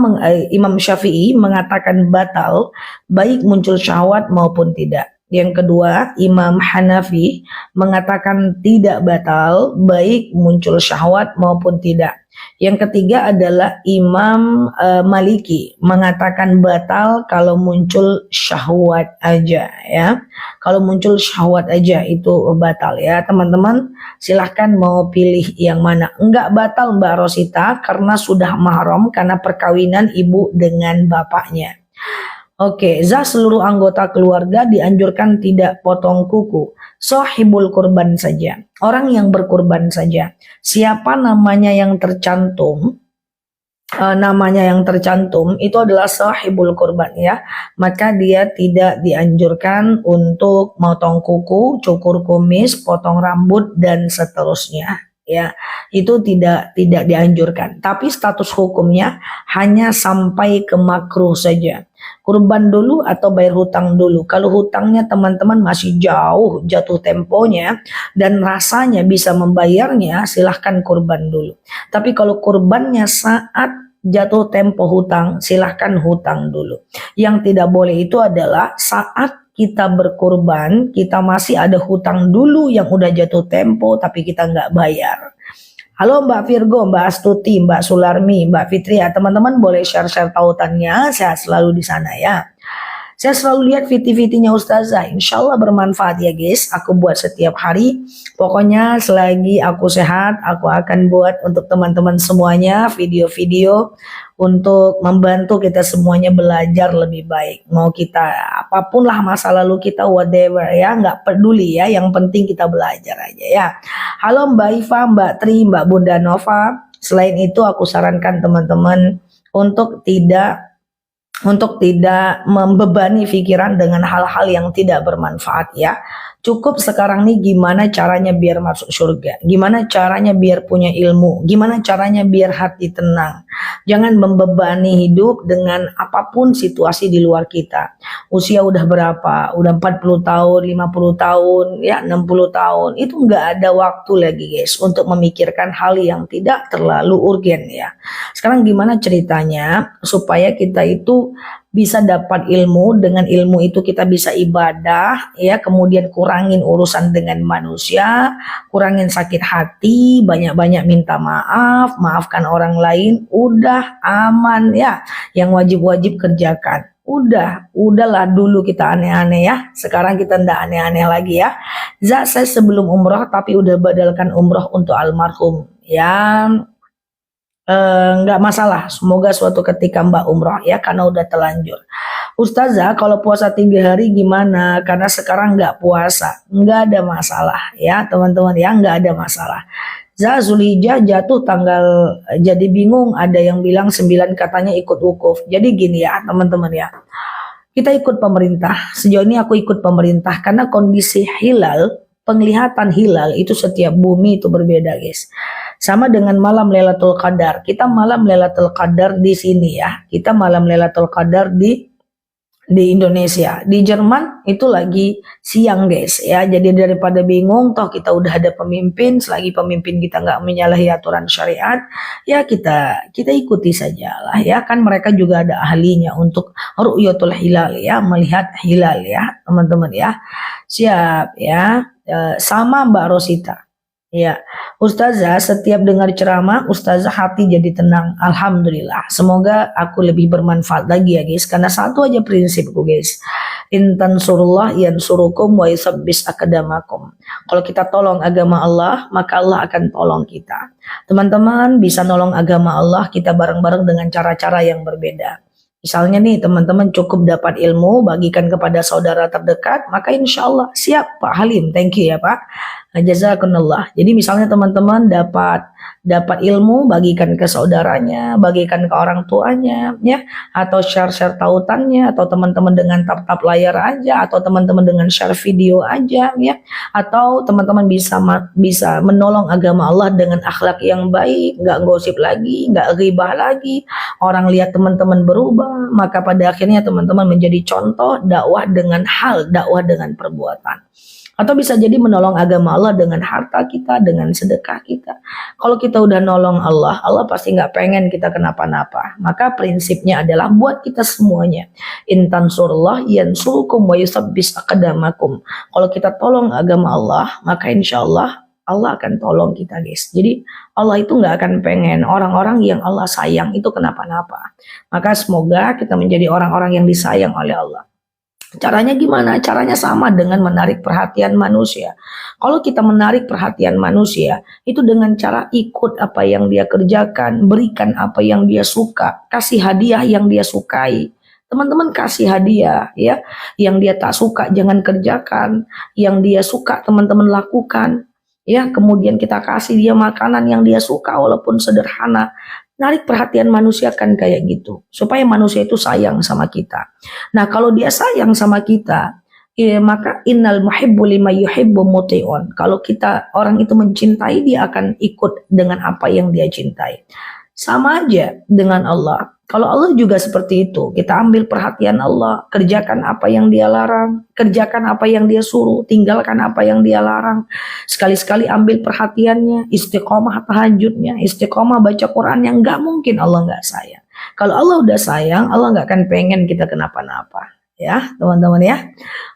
Imam Syafi'i mengatakan batal baik muncul syahwat maupun tidak. Yang kedua Imam Hanafi mengatakan tidak batal baik muncul syahwat maupun tidak. Yang ketiga adalah Imam Maliki mengatakan batal kalau muncul syahwat aja ya. Kalau muncul syahwat aja itu batal ya teman-teman. Silahkan mau pilih yang mana. Enggak batal Mbak Rosita karena sudah mahram karena perkawinan ibu dengan bapaknya. Oke, seluruh anggota keluarga dianjurkan tidak potong kuku. Sohibul kurban saja, orang yang berkurban saja. Siapa namanya yang tercantum? Namanya yang tercantum itu adalah sahibul kurban ya, maka dia tidak dianjurkan untuk motong kuku, cukur kumis, potong rambut dan seterusnya ya, itu tidak dianjurkan. Tapi status hukumnya hanya sampai ke makruh saja. Kurban dulu atau bayar hutang dulu. Kalau hutangnya teman-teman masih jauh jatuh temponya dan rasanya bisa membayarnya, silahkan kurban dulu. Tapi kalau kurbannya saat jatuh tempo hutang, silahkan hutang dulu. Yang tidak boleh itu adalah saat kita berkurban, kita masih ada hutang dulu yang udah jatuh tempo tapi kita nggak bayar. Halo Mbak Virgo, Mbak Astuti, Mbak Sularmi, Mbak Fitria, teman-teman boleh share-share tautannya, sehat selalu di sana ya. Saya selalu lihat VT-VT-nya Ustazah, insya Allah bermanfaat ya guys, aku buat setiap hari. Pokoknya selagi aku sehat, aku akan buat untuk teman-teman semuanya video-video untuk membantu kita semuanya belajar lebih baik. Mau kita apapun lah masa lalu kita, whatever ya, nggak peduli ya, yang penting kita belajar aja ya. Halo Mbak Iva, Mbak Tri, Mbak Bunda Nova. Selain itu aku sarankan teman-teman untuk tidak membebani pikiran dengan hal-hal yang tidak bermanfaat ya. Cukup sekarang nih gimana caranya biar masuk surga, gimana caranya biar punya ilmu, gimana caranya biar hati tenang. Jangan membebani hidup dengan apapun situasi di luar kita. Usia udah berapa? Udah 40 tahun, 50 tahun, ya 60 tahun. Itu nggak ada waktu lagi guys untuk memikirkan hal yang tidak terlalu urgen ya. Sekarang gimana ceritanya supaya kita itu bisa dapat ilmu, dengan ilmu itu kita bisa ibadah ya, kemudian kurangin urusan dengan manusia, kurangin sakit hati, banyak-banyak minta maaf, maafkan orang lain, udah aman ya. Yang wajib-wajib kerjakan. Udahlah dulu kita aneh-aneh ya. Sekarang kita ndak aneh-aneh lagi ya. Saya sebelum umroh tapi udah badalkan umroh untuk almarhum ya. Nggak masalah, semoga suatu ketika Mbak umroh ya, karena udah telanjur. Ustazah kalau puasa 3 hari gimana, karena sekarang nggak puasa? Nggak ada masalah ya teman-teman ya, nggak ada masalah. Zulhijjah jatuh tanggal, jadi bingung, ada yang bilang 9 katanya ikut wukuf. Jadi gini ya teman-teman ya, kita ikut pemerintah. Sejauh ini aku ikut pemerintah karena kondisi hilal, penglihatan hilal itu setiap bumi itu berbeda guys. Sama dengan malam Lailatul Qadar. Kita malam Lailatul Qadar di sini ya. Kita malam Lailatul Qadar di Indonesia. Di Jerman itu lagi siang guys ya. Jadi daripada bingung, toh kita udah ada pemimpin. Selagi pemimpin kita nggak menyalahi aturan syariat, ya kita ikuti saja lah ya. Kan mereka juga ada ahlinya untuk ru'yatul hilal ya, melihat hilal ya teman-teman ya. Siap ya. Sama Mbak Rosita. Ya, Ustazah setiap dengar ceramah, Ustazah hati jadi tenang. Alhamdulillah. Semoga aku lebih bermanfaat lagi ya guys. Karena satu aja prinsipku guys. Intan surullah yansurukum wa yusabbis akadamakum. Kalau kita tolong agama Allah, maka Allah akan tolong kita. Teman-teman bisa nolong agama Allah kita bareng-bareng dengan cara-cara yang berbeda. Misalnya nih teman-teman cukup dapat ilmu, bagikan kepada saudara terdekat, maka insya Allah siap Pak Halim, thank you ya Pak. Jazakumullah. Jadi misalnya teman-teman dapat ilmu, bagikan ke saudaranya, bagikan ke orang tuanya, ya, atau share-share tautannya, atau teman-teman dengan tap-tap layar aja, atau teman-teman dengan share video aja, ya, atau teman-teman bisa menolong agama Allah dengan akhlak yang baik, nggak gosip lagi, nggak ghibah lagi. Orang lihat teman-teman berubah, maka pada akhirnya teman-teman menjadi contoh dakwah dengan hal, dakwah dengan perbuatan. Atau bisa jadi menolong agama Allah dengan harta kita, dengan sedekah kita. Kalau kita udah nolong Allah, Allah pasti nggak pengen kita kenapa-napa. Maka prinsipnya adalah buat kita semuanya. In tansurullah yansurkum wa yusabbis aqdamakum. Kalau kita tolong agama Allah, maka insya Allah Allah akan tolong kita, guys. Jadi Allah itu nggak akan pengen orang-orang yang Allah sayang itu kenapa-napa. Maka semoga kita menjadi orang-orang yang disayang oleh Allah. Caranya gimana? Caranya sama dengan menarik perhatian manusia. Kalau kita menarik perhatian manusia, itu dengan cara ikut apa yang dia kerjakan, berikan apa yang dia suka, kasih hadiah yang dia sukai. Teman-teman kasih hadiah, ya. Yang dia tak suka jangan kerjakan, yang dia suka teman-teman lakukan. Ya, kemudian kita kasih dia makanan yang dia suka walaupun sederhana. Narik perhatian manusia kan kayak gitu, supaya manusia itu sayang sama kita. Nah, kalau dia sayang sama kita, ya, maka innal muhibbu lima yuhibbu muti'un. Kalau kita orang itu mencintai, dia akan ikut dengan apa yang dia cintai. Sama aja dengan Allah. Kalau Allah juga seperti itu, kita ambil perhatian Allah, kerjakan apa yang dia larang, kerjakan apa yang dia suruh, tinggalkan apa yang dia larang. Sekali-sekali ambil perhatiannya, istiqomah tahajudnya, istiqomah baca Quran, yang nggak mungkin Allah nggak sayang. Kalau Allah udah sayang, Allah nggak akan pengen kita kenapa-napa. Ya, teman-teman ya.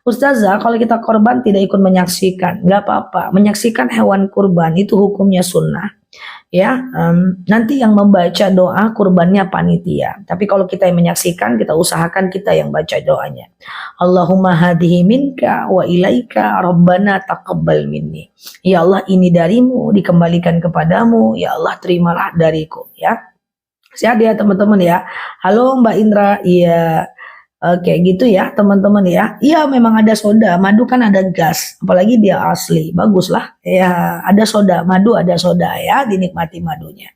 Ustazah, kalau kita korban tidak ikut menyaksikan, nggak apa-apa. Menyaksikan hewan kurban itu hukumnya sunnah. Ya, nanti yang membaca doa kurbannya panitia. Tapi kalau kita yang menyaksikan, kita usahakan kita yang baca doanya. Allahumma hadihi minka wa ilaika rabbana taqabbal minni. Ya Allah, ini darimu, dikembalikan kepadamu. Ya Allah, terimalah dariku. Ya, sehat ya teman-teman ya. Halo Mbak Indra, iya. Oke gitu ya teman-teman ya. Iya memang ada soda, madu kan ada gas, apalagi dia asli, bagus lah. Ya ada soda, madu ada soda ya, dinikmati madunya.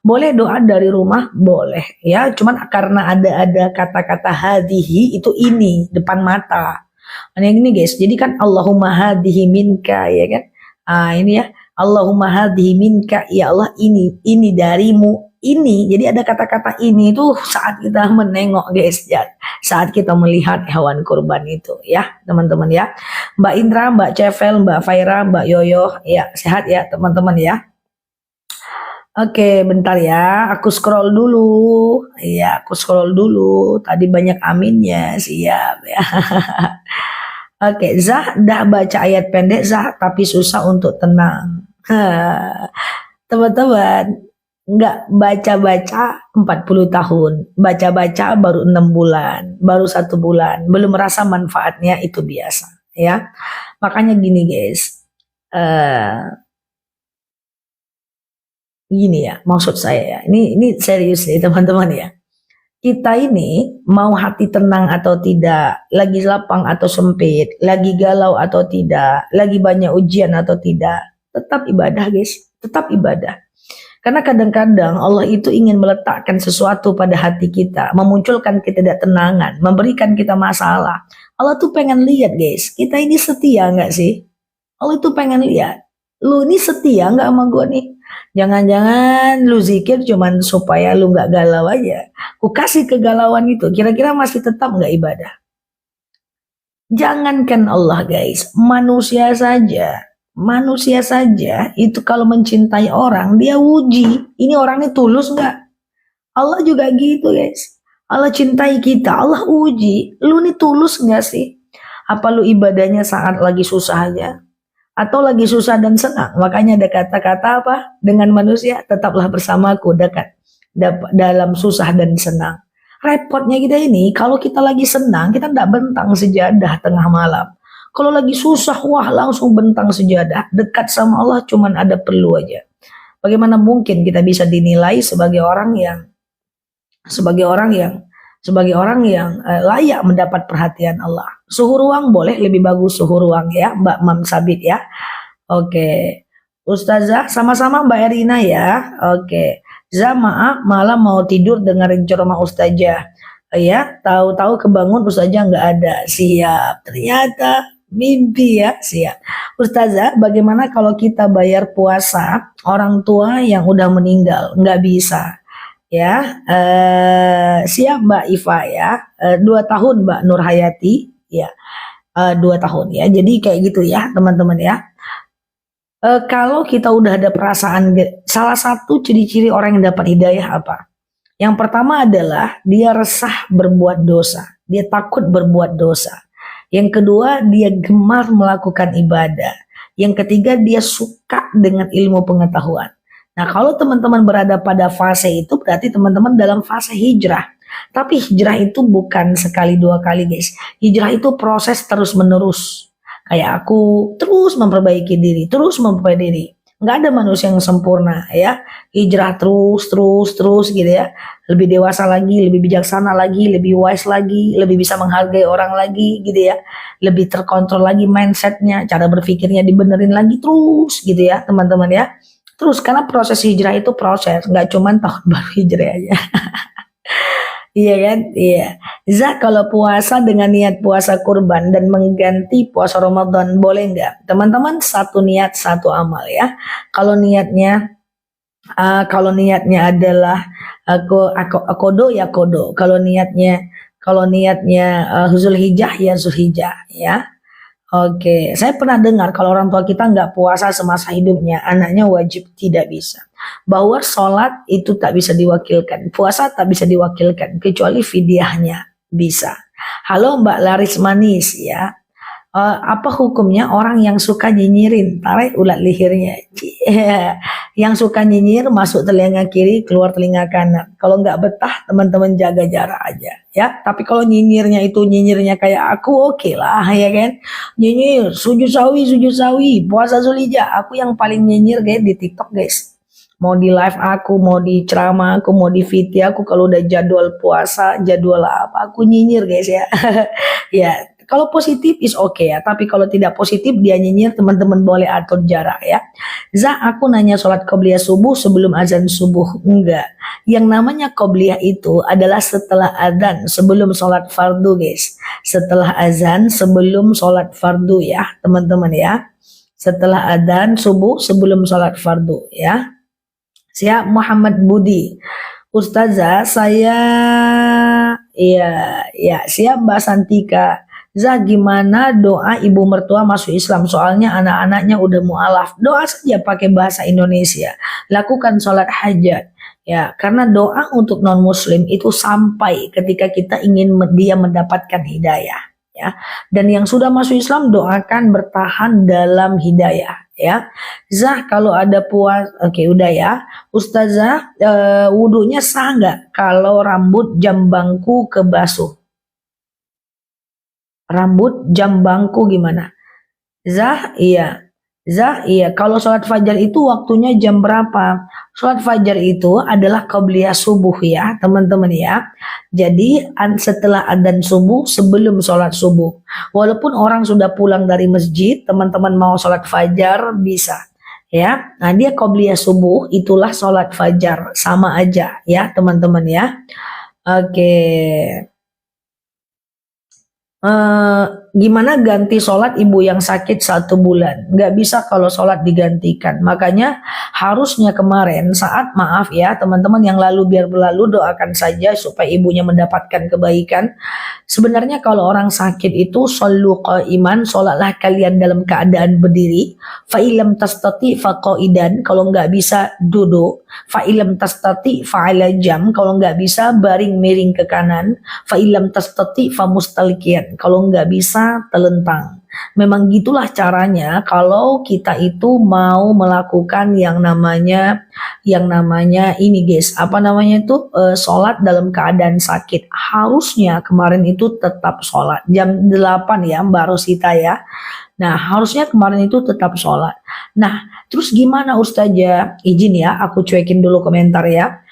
Boleh doa dari rumah, boleh ya. Cuman karena ada kata-kata hadihi itu ini depan mata. Nah, ini guys, jadi kan Allahumma hadihi minka ya kan. Ah ini ya, Allahumma hadihi minka, ya Allah ini darimu. Ini jadi ada kata-kata ini itu saat kita menengok guys ya, saat kita melihat hewan kurban itu ya teman-teman ya. Mbak Indra, Mbak Cevel, Mbak Faira, Mbak Yoyo ya, sehat ya teman-teman ya. Oke bentar ya, aku scroll dulu ya, aku scroll dulu, tadi banyak aminnya, siap ya. Oke, Zah dah baca ayat pendek Zah, tapi susah untuk tenang. Teman-teman, nggak baca-baca 40 tahun, baca-baca baru 6 bulan, baru 1 bulan, belum merasa manfaatnya, itu biasa ya. Makanya gini guys, gini ya, maksud saya ya, ini serius nih teman-teman ya. Kita ini mau hati tenang atau tidak, lagi lapang atau sempit, lagi galau atau tidak, lagi banyak ujian atau tidak, tetap ibadah guys, tetap ibadah. Karena kadang-kadang Allah itu ingin meletakkan sesuatu pada hati kita, memunculkan ketidaktenangan, memberikan kita masalah. Allah tuh pengen lihat guys, kita ini setia nggak sih? Allah itu pengen lihat, lu ini setia nggak sama gue nih? Jangan-jangan lu zikir cuman supaya lu nggak galau aja. Ku kasih kegalauan itu, kira-kira masih tetap nggak ibadah? Jangankan Allah guys, manusia saja. Manusia saja itu kalau mencintai orang, dia uji, ini orangnya tulus nggak? Allah juga gitu guys. Allah cintai kita, Allah uji, lu ini tulus nggak sih? Apa lu ibadahnya saat lagi susah aja? Atau lagi susah dan senang? Makanya ada kata-kata apa? Dengan manusia, tetaplah bersamaku dekat dalam susah dan senang. Repotnya kita ini, kalau kita lagi senang, kita tidak bentang sejadah tengah malam. Kalau lagi susah, wah langsung bentang sejadah. Dekat sama Allah cuman ada perlu aja. Bagaimana mungkin kita bisa dinilai sebagai orang yang layak mendapat perhatian Allah. Suhu ruang boleh lebih bagus suhu ruang ya, Mbak Mam Sabit ya. Oke. Ustazah, sama-sama Mbak Erina ya. Oke. Za, maaf malah mau tidur dengerin ceramah Ustazah. Ya, tahu-tahu kebangun Ustazah nggak ada. Siap. Ternyata mimpi ya. Siap. Ustazah, bagaimana kalau kita bayar puasa orang tua yang udah meninggal? Nggak bisa. Ya, siap Mbak Iva ya. 2 tahun Mbak Nur Hayati. Ya, 2 tahun ya. Jadi kayak gitu ya teman-teman ya. Kalau kita udah ada perasaan, salah satu ciri-ciri orang yang dapat hidayah apa? Yang pertama adalah dia resah berbuat dosa, dia takut berbuat dosa. Yang kedua, dia gemar melakukan ibadah. Yang ketiga, dia suka dengan ilmu pengetahuan. Nah, kalau teman-teman berada pada fase itu, berarti teman-teman dalam fase hijrah. Tapi hijrah itu bukan sekali dua kali, guys. Hijrah itu proses terus-menerus. Kayak aku terus memperbaiki diri, terus memperbaiki diri. Nggak ada manusia yang sempurna ya. Hijrah terus gitu ya. Lebih dewasa lagi, lebih bijaksana lagi, lebih wise lagi, lebih bisa menghargai orang lagi gitu ya. Lebih terkontrol lagi mindsetnya, cara berpikirnya dibenerin lagi terus gitu ya teman-teman ya. Terus karena proses hijrah itu proses, nggak cuman tahun baru hijrah aja. Iya kan? Iya. Za, kalau puasa dengan niat puasa kurban dan mengganti puasa Ramadan boleh nggak? Teman-teman, satu niat satu amal ya. Kalau niatnya kalau niatnya adalah kodo ya kodo. Kalau niatnya Zulhijjah ya Zulhijjah ya. Oke, saya pernah dengar kalau orang tua kita nggak puasa semasa hidupnya, anaknya wajib tidak bisa. Bahwa sholat itu tak bisa diwakilkan, puasa tak bisa diwakilkan, kecuali fidyahnya bisa. Halo Mbak Laris Manis ya, apa hukumnya orang yang suka nyinyirin, tarik ulat lehernya. Yang suka nyinyir masuk telinga kiri, keluar telinga kanan. Kalau nggak betah, teman-teman jaga jarak aja ya. Tapi kalau nyinyirnya kayak aku, oke lah ya kan. Nyinyir, sujud sawi, puasa Zulhijjah. Aku yang paling nyinyir guys di TikTok guys. Mau di live aku, mau di ceramah aku, mau di VT aku, kalau udah jadwal puasa, jadwal apa, aku nyinyir guys ya. Ya, kalau positif is oke ya, tapi kalau tidak positif dia nyinyir, teman-teman boleh atur jarak ya. Za, aku nanya sholat qobliyah subuh sebelum azan subuh. Enggak. Yang namanya qobliyah itu adalah setelah azan sebelum sholat fardu guys. Setelah azan sebelum sholat fardu ya teman-teman ya. Setelah azan subuh sebelum sholat fardu ya. Siap Muhammad Budi. Ustazah, saya ya siap Mbak Santika. Zah, gimana doa ibu mertua masuk Islam? Soalnya anak-anaknya udah mualaf. Doa saja pakai bahasa Indonesia. Lakukan sholat hajat. Ya, karena doa untuk non muslim itu sampai ketika kita ingin dia mendapatkan hidayah. Ya, dan yang sudah masuk Islam doakan bertahan dalam hidayah. Ya, Zah, kalau ada oke udah ya. Ustazah, wudhunya sah nggak kalau rambut jambangku kebasuh? Rambut jam bangku gimana? Zah, iya. Zah, iya. Kalau sholat fajar itu waktunya jam berapa? Sholat fajar itu adalah qabliyah subuh ya, teman-teman ya. Jadi setelah adzan subuh, sebelum sholat subuh. Walaupun orang sudah pulang dari masjid, teman-teman mau sholat fajar bisa. Ya, nah dia qabliyah subuh itulah sholat fajar, sama aja ya teman-teman ya. Oke. Gimana ganti sholat ibu yang sakit 1 bulan? Nggak bisa kalau sholat digantikan. Makanya harusnya kemarin saat maaf ya teman-teman, yang lalu biar berlalu, doakan saja supaya ibunya mendapatkan kebaikan. Sebenarnya kalau orang sakit itu shollu qaiman, sholatlah kalian dalam keadaan berdiri. Fa'ilam tastati faqaidan, kalau nggak bisa duduk. Fa'ilam tastati fa'ala jam, kalau nggak bisa baring miring ke kanan. Fa'ilam tastati fa mustalikian, kalau nggak bisa telentang. Memang gitulah caranya kalau kita itu mau melakukan yang namanya ini guys, apa namanya itu sholat dalam keadaan sakit. Harusnya kemarin itu tetap sholat jam 8 ya Mbak Rosita ya. Nah, harusnya kemarin itu tetap sholat. Nah, terus gimana Ustazah? Izin ya, aku cuekin dulu komentar ya.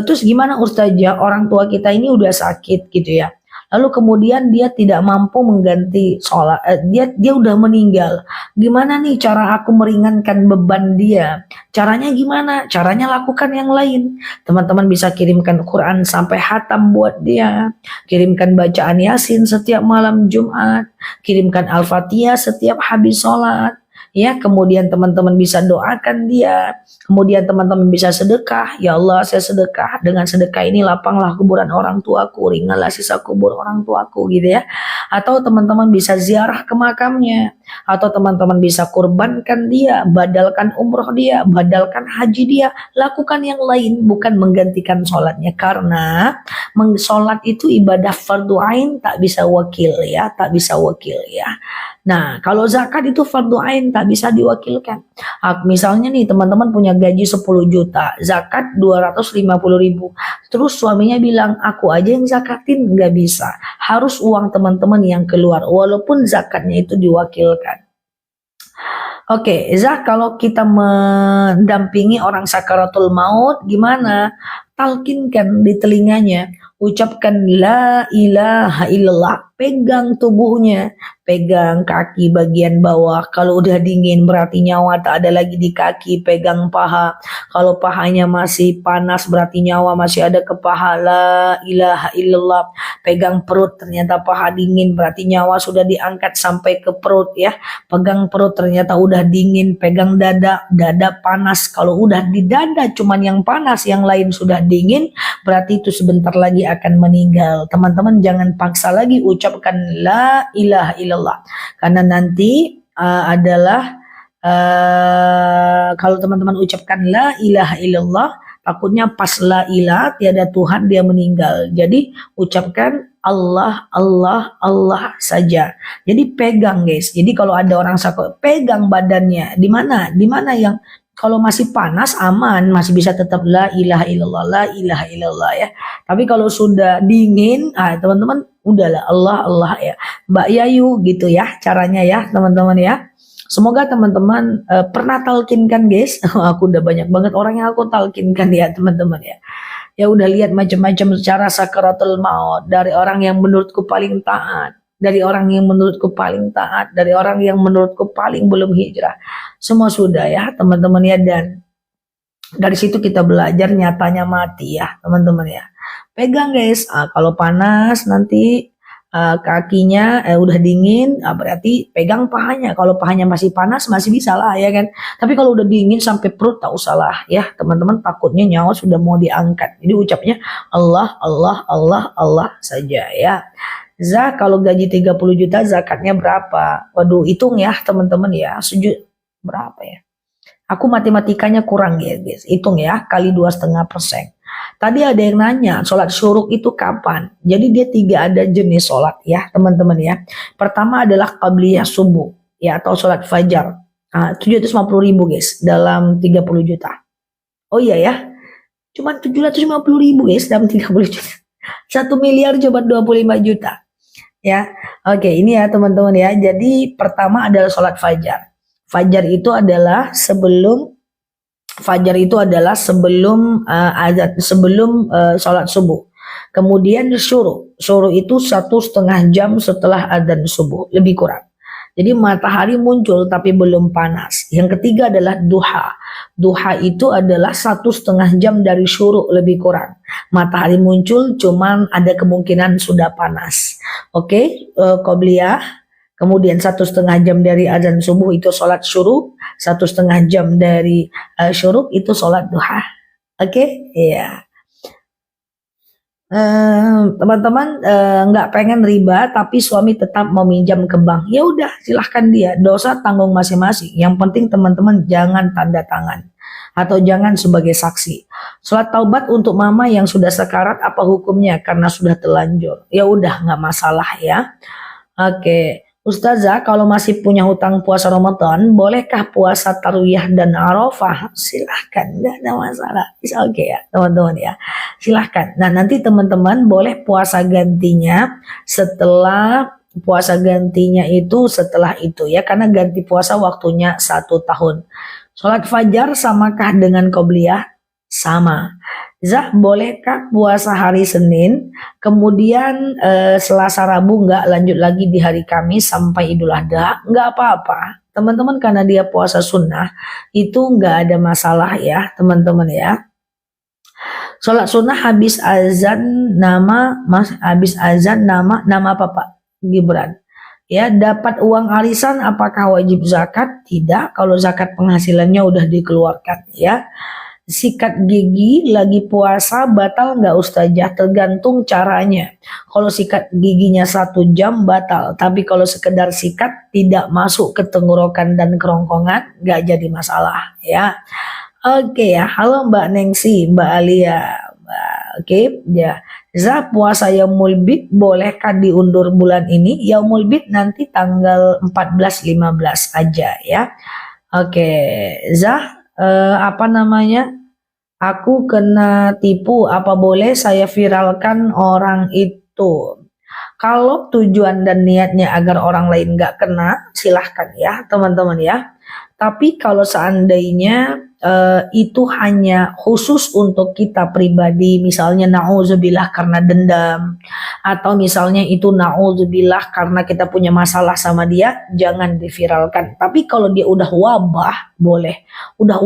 Terus gimana Ustazah, orang tua kita ini udah sakit gitu ya. lalu kemudian dia tidak mampu mengganti sholat, dia udah meninggal. Gimana nih cara aku meringankan beban dia? Caranya gimana? Caranya lakukan yang lain. Teman-teman bisa kirimkan Quran sampai hatam buat dia, kirimkan bacaan Yasin setiap malam Jumat, kirimkan Al-Fatihah setiap habis sholat. Ya, kemudian teman-teman bisa doakan dia, kemudian teman-teman bisa sedekah. Ya Allah, saya sedekah, dengan sedekah ini lapanglah kuburan orang tuaku, ringanlah sisa kubur orang tuaku, gitu ya. Atau teman-teman bisa ziarah ke makamnya, atau teman-teman bisa kurbankan dia, badalkan umroh dia, badalkan haji dia. Lakukan yang lain, bukan menggantikan sholatnya, karena sholat itu ibadah fardu ain, tak bisa wakil ya, tak bisa wakil ya. Nah, kalau zakat itu fardu ain, tak bisa diwakilkan. Misalnya nih teman-teman punya gaji 10 juta, zakat 250.000. Terus suaminya bilang, aku aja yang zakatin, nggak bisa. Harus uang teman-teman yang keluar, walaupun zakatnya itu diwakilkan. Oke, kalau kita mendampingi orang sakaratul maut, gimana? Talkinkan di telinganya, ucapkan la ilaha illallah, pegang tubuhnya, pegang kaki bagian bawah. Kalau udah dingin berarti nyawa tak ada lagi di kaki, pegang paha. Kalau pahanya masih panas berarti nyawa masih ada ke paha. La ilaha illallah, pegang perut, ternyata paha dingin berarti nyawa sudah diangkat sampai ke perut ya. Pegang perut ternyata udah dingin, pegang dada, dada panas. Kalau udah di dada cuman yang panas, yang lain sudah dingin, berarti itu sebentar lagi akan meninggal. Teman-teman jangan paksa lagi ucapkan la ilaha illallah, karena nanti kalau teman-teman ucapkan la ilaha illallah, takutnya pas la ilaha tiada Tuhan dia meninggal. Jadi ucapkan Allah, Allah, Allah saja. Jadi pegang guys. Jadi kalau ada orang sakit, pegang badannya. Di mana? Di mana yang kalau masih panas aman, masih bisa tetap la ilaha illallah, la ilaha illallah ya. Tapi kalau sudah dingin, teman-teman udahlah Allah, Allah ya. Mbak Yayu gitu ya caranya ya teman-teman ya. Semoga teman-teman pernah talkinkan guys. Aku udah banyak banget orang yang aku talkinkan ya teman-teman ya. Ya udah lihat macam-macam cara sakaratul maut, dari orang yang menurutku paling taat, dari orang yang menurutku paling taat, dari orang yang menurutku paling belum hijrah. Semua sudah ya teman-teman ya, dan dari situ kita belajar nyatanya mati ya teman-teman ya. Pegang guys, kalau panas nanti kakinya udah dingin, berarti pegang pahanya. Kalau pahanya masih panas masih bisa lah ya kan. Tapi kalau udah dingin sampai perut tak usah lah ya teman-teman, takutnya nyawa sudah mau diangkat. Jadi ucapnya Allah, Allah, Allah, Allah saja ya. Kalau gaji 30 juta zakatnya berapa? Waduh, hitung ya teman-teman ya. Berapa ya? Aku matematikanya kurang ya guys. Hitung ya, kali 2,5%. Tadi ada yang nanya, sholat syuruk itu kapan? Jadi dia 3 ada jenis sholat ya teman-teman ya. Pertama adalah qabliyah subuh ya, atau sholat fajar. 750.000 guys dalam 30 juta. Oh iya ya, cuma 750.000 guys dalam 30 juta. 1 miliar coba 25 juta. Ya, oke ini ya teman-teman ya. Jadi pertama adalah sholat fajar. Fajar itu adalah sebelum azan, sebelum sholat subuh. Kemudian syuruk itu 1,5 jam setelah azan subuh, lebih kurang. Jadi matahari muncul tapi belum panas. Yang ketiga adalah duha. Duha itu adalah 1,5 jam dari syuruk, lebih kurang. Matahari muncul cuman ada kemungkinan sudah panas. Oke, qobliyah. Kemudian 1,5 jam dari azan subuh itu sholat syuruk, 1,5 jam dari syuruk itu sholat duha. Oke, iya. Teman-teman nggak pengen riba tapi suami tetap mau minjam ke bank, ya udah silahkan dia, dosa tanggung masing-masing. Yang penting teman-teman jangan tanda tangan atau jangan sebagai saksi. Sholat taubat untuk mama yang sudah sekarat, apa hukumnya? Karena sudah telanjur, ya udah nggak masalah ya. Oke. Ustazah, kalau masih punya hutang puasa Ramadan, bolehkah puasa Tarwiyah dan Arafah? Silahkan, nggak ada masalah. Oke ya, teman-teman ya. Silahkan. Nah, nanti teman-teman boleh puasa gantinya setelah itu ya, karena ganti puasa waktunya 1 tahun. Sholat fajar samakah dengan qobliyah? Sama. Zah, bolehkah puasa hari Senin, kemudian Selasa Rabu nggak lanjut lagi di hari Kamis sampai Idul Adha? Nggak apa-apa. Teman-teman karena dia puasa sunnah, itu nggak ada masalah ya teman-teman ya. Sholat sunnah habis azan nama apa Pak Gibran? Ya, dapat uang arisan apakah wajib zakat? Tidak, kalau zakat penghasilannya udah dikeluarkan ya. Sikat gigi lagi puasa batal nggak Ustazah? Tergantung caranya. Kalau sikat giginya 1 jam batal, tapi kalau sekedar sikat tidak masuk ke tenggorokan dan kerongkongan nggak jadi masalah ya. Oke ya, halo Mbak Nengsi, Mbak Alia, oke ya. Za, puasa Yaumul Bid bolehkah diundur bulan ini? Yaumul Bid nanti tanggal 14-15 aja ya. Oke, Za, apa namanya? Aku kena tipu, apa boleh saya viralkan orang itu? Kalau tujuan dan niatnya agar orang lain nggak kena, silahkan ya teman-teman ya. Tapi kalau seandainya itu hanya khusus untuk kita pribadi, misalnya na'udzubillah karena dendam, atau misalnya itu na'udzubillah karena kita punya masalah sama dia, jangan diviralkan. Tapi kalau dia udah wabah, boleh. Udah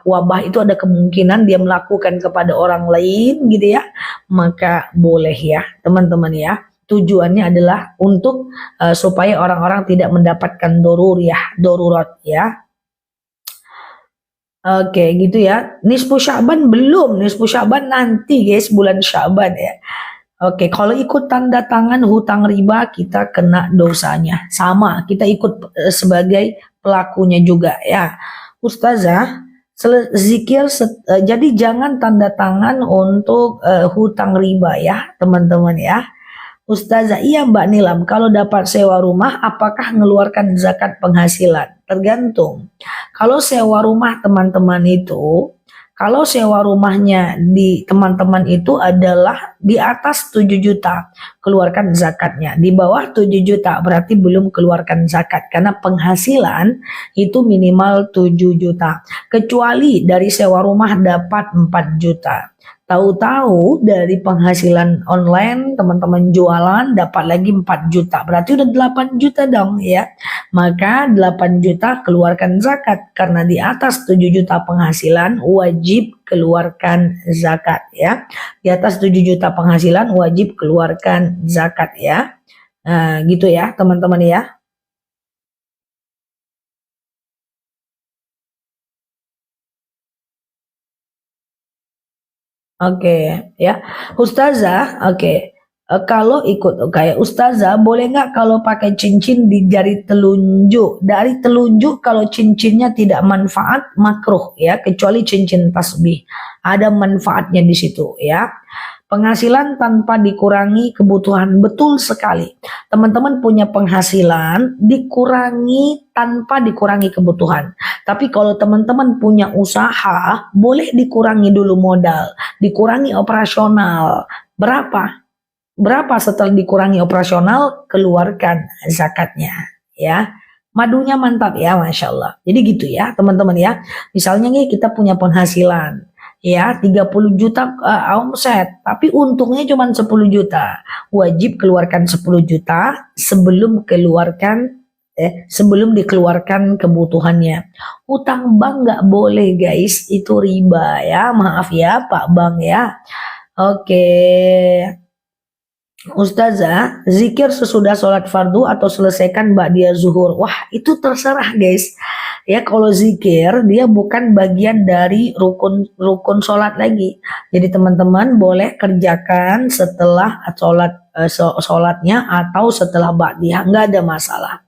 wabah itu ada kemungkinan dia melakukan kepada orang lain gitu ya, maka boleh ya teman-teman ya. Tujuannya adalah untuk supaya orang-orang tidak mendapatkan darurat ya. Oke, gitu ya. Nisfu Sya'ban belum, nisfu Sya'ban nanti guys, bulan Sya'ban ya. Oke, kalau ikut tanda tangan hutang riba kita kena dosanya. Sama, kita ikut sebagai pelakunya juga ya. Ustazah, jadi jangan tanda tangan untuk hutang riba ya, teman-teman ya. Ustazah, iya Mbak Nilam, kalau dapat sewa rumah apakah mengeluarkan zakat penghasilan? Tergantung. Kalau sewa rumah teman-teman itu, kalau sewa rumahnya di teman-teman itu adalah di atas 7 juta, keluarkan zakatnya. Di bawah 7 juta berarti belum keluarkan zakat karena penghasilan itu minimal 7 juta. Kecuali dari sewa rumah dapat 4 juta. Tahu-tahu dari penghasilan online teman-teman jualan dapat lagi 4 juta. Berarti udah 8 juta dong ya. Maka 8 juta keluarkan zakat karena di atas 7 juta penghasilan wajib keluarkan zakat ya. Di atas 7 juta penghasilan wajib keluarkan zakat ya. Nah, gitu ya teman-teman ya. Oke ya, Ustazah, oke. Kalau ikut kayak Ustazah, boleh nggak kalau pakai cincin di jari telunjuk? Dari telunjuk kalau cincinnya tidak manfaat makruh ya, kecuali cincin tasbih. Ada manfaatnya di situ ya. Penghasilan tanpa dikurangi kebutuhan, betul sekali. Teman-teman punya penghasilan dikurangi tanpa dikurangi kebutuhan. Tapi kalau teman-teman punya usaha, boleh dikurangi dulu modal, dikurangi operasional. Berapa? Berapa setelah dikurangi operasional, keluarkan zakatnya ya. Madunya mantap ya, Masya Allah. Jadi gitu ya teman-teman ya. Misalnya nih kita punya penghasilan ya 30 juta omset, tapi untungnya cuma 10 juta. Wajib keluarkan 10 juta sebelum dikeluarkan kebutuhannya. Utang bank nggak boleh guys, itu riba ya. Maaf ya Pak Bang ya. Oke. Ustazah, zikir sesudah sholat fardu atau selesaikan ba'diyah zuhur. Wah, itu terserah guys. Ya, kalau zikir dia bukan bagian dari rukun sholat lagi. Jadi teman-teman boleh kerjakan setelah sholatnya atau setelah ba'diyah, nggak ada masalah.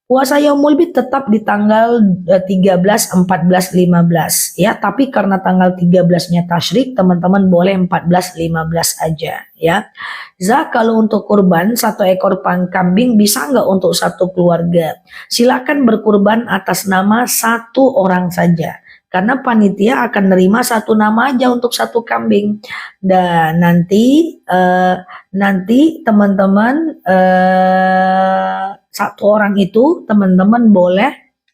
Puasa Yaumul Bid tetap di tanggal 13, 14, 15 ya, tapi karena tanggal 13-nya tasyrik, teman-teman boleh 14, 15 aja ya. Za, kalau untuk kurban 1 ekor kambing bisa nggak untuk satu keluarga? Silakan berkurban atas nama 1 orang saja. Karena panitia akan nerima 1 nama aja untuk 1 kambing. Dan nanti teman-teman 1 orang itu teman-teman boleh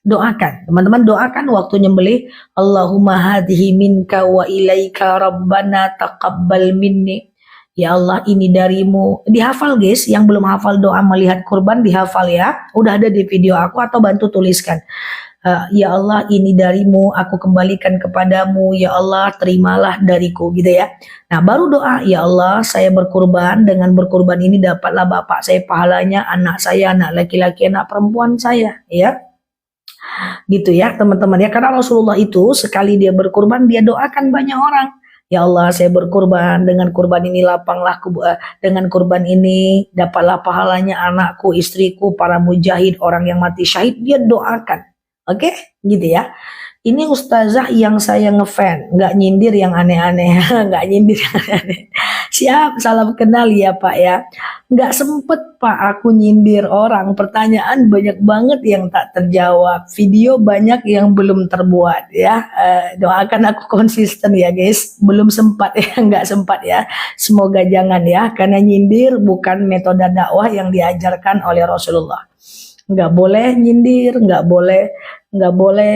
Doakan, teman-teman doakan waktu nyembelih, Allahumma hadhihi minka wa ilaika rabbana taqabbal minni. Ya Allah ini darimu. Dihafal guys, yang belum hafal doa melihat kurban dihafal ya. Udah ada di video aku atau bantu tuliskan. Ya Allah ini darimu, aku kembalikan kepadamu, ya Allah terimalah dariku gitu ya. Nah baru doa, ya Allah saya berkurban, dengan berkurban ini dapatlah bapak saya pahalanya, anak saya, anak laki-laki, anak perempuan saya ya. Gitu ya teman-teman ya, karena Rasulullah itu sekali dia berkurban dia doakan banyak orang. Ya Allah saya berkurban, dengan kurban ini lapanglah dengan kurban ini dapatlah pahalanya anakku, istriku, para mujahid, orang yang mati syahid, dia doakan. Oke, gitu ya. Ini ustazah yang saya ngefan, nggak nyindir yang aneh-aneh, nggak nyindir yang aneh-aneh. Siap, salam kenal ya Pak ya. Nggak sempet Pak aku nyindir orang, pertanyaan banyak banget yang tak terjawab, video banyak yang belum terbuat ya. Doakan aku konsisten ya guys, belum sempat ya, nggak sempat ya. Semoga jangan ya, karena nyindir bukan metode dakwah yang diajarkan oleh Rasulullah. Nggak boleh nyindir, nggak boleh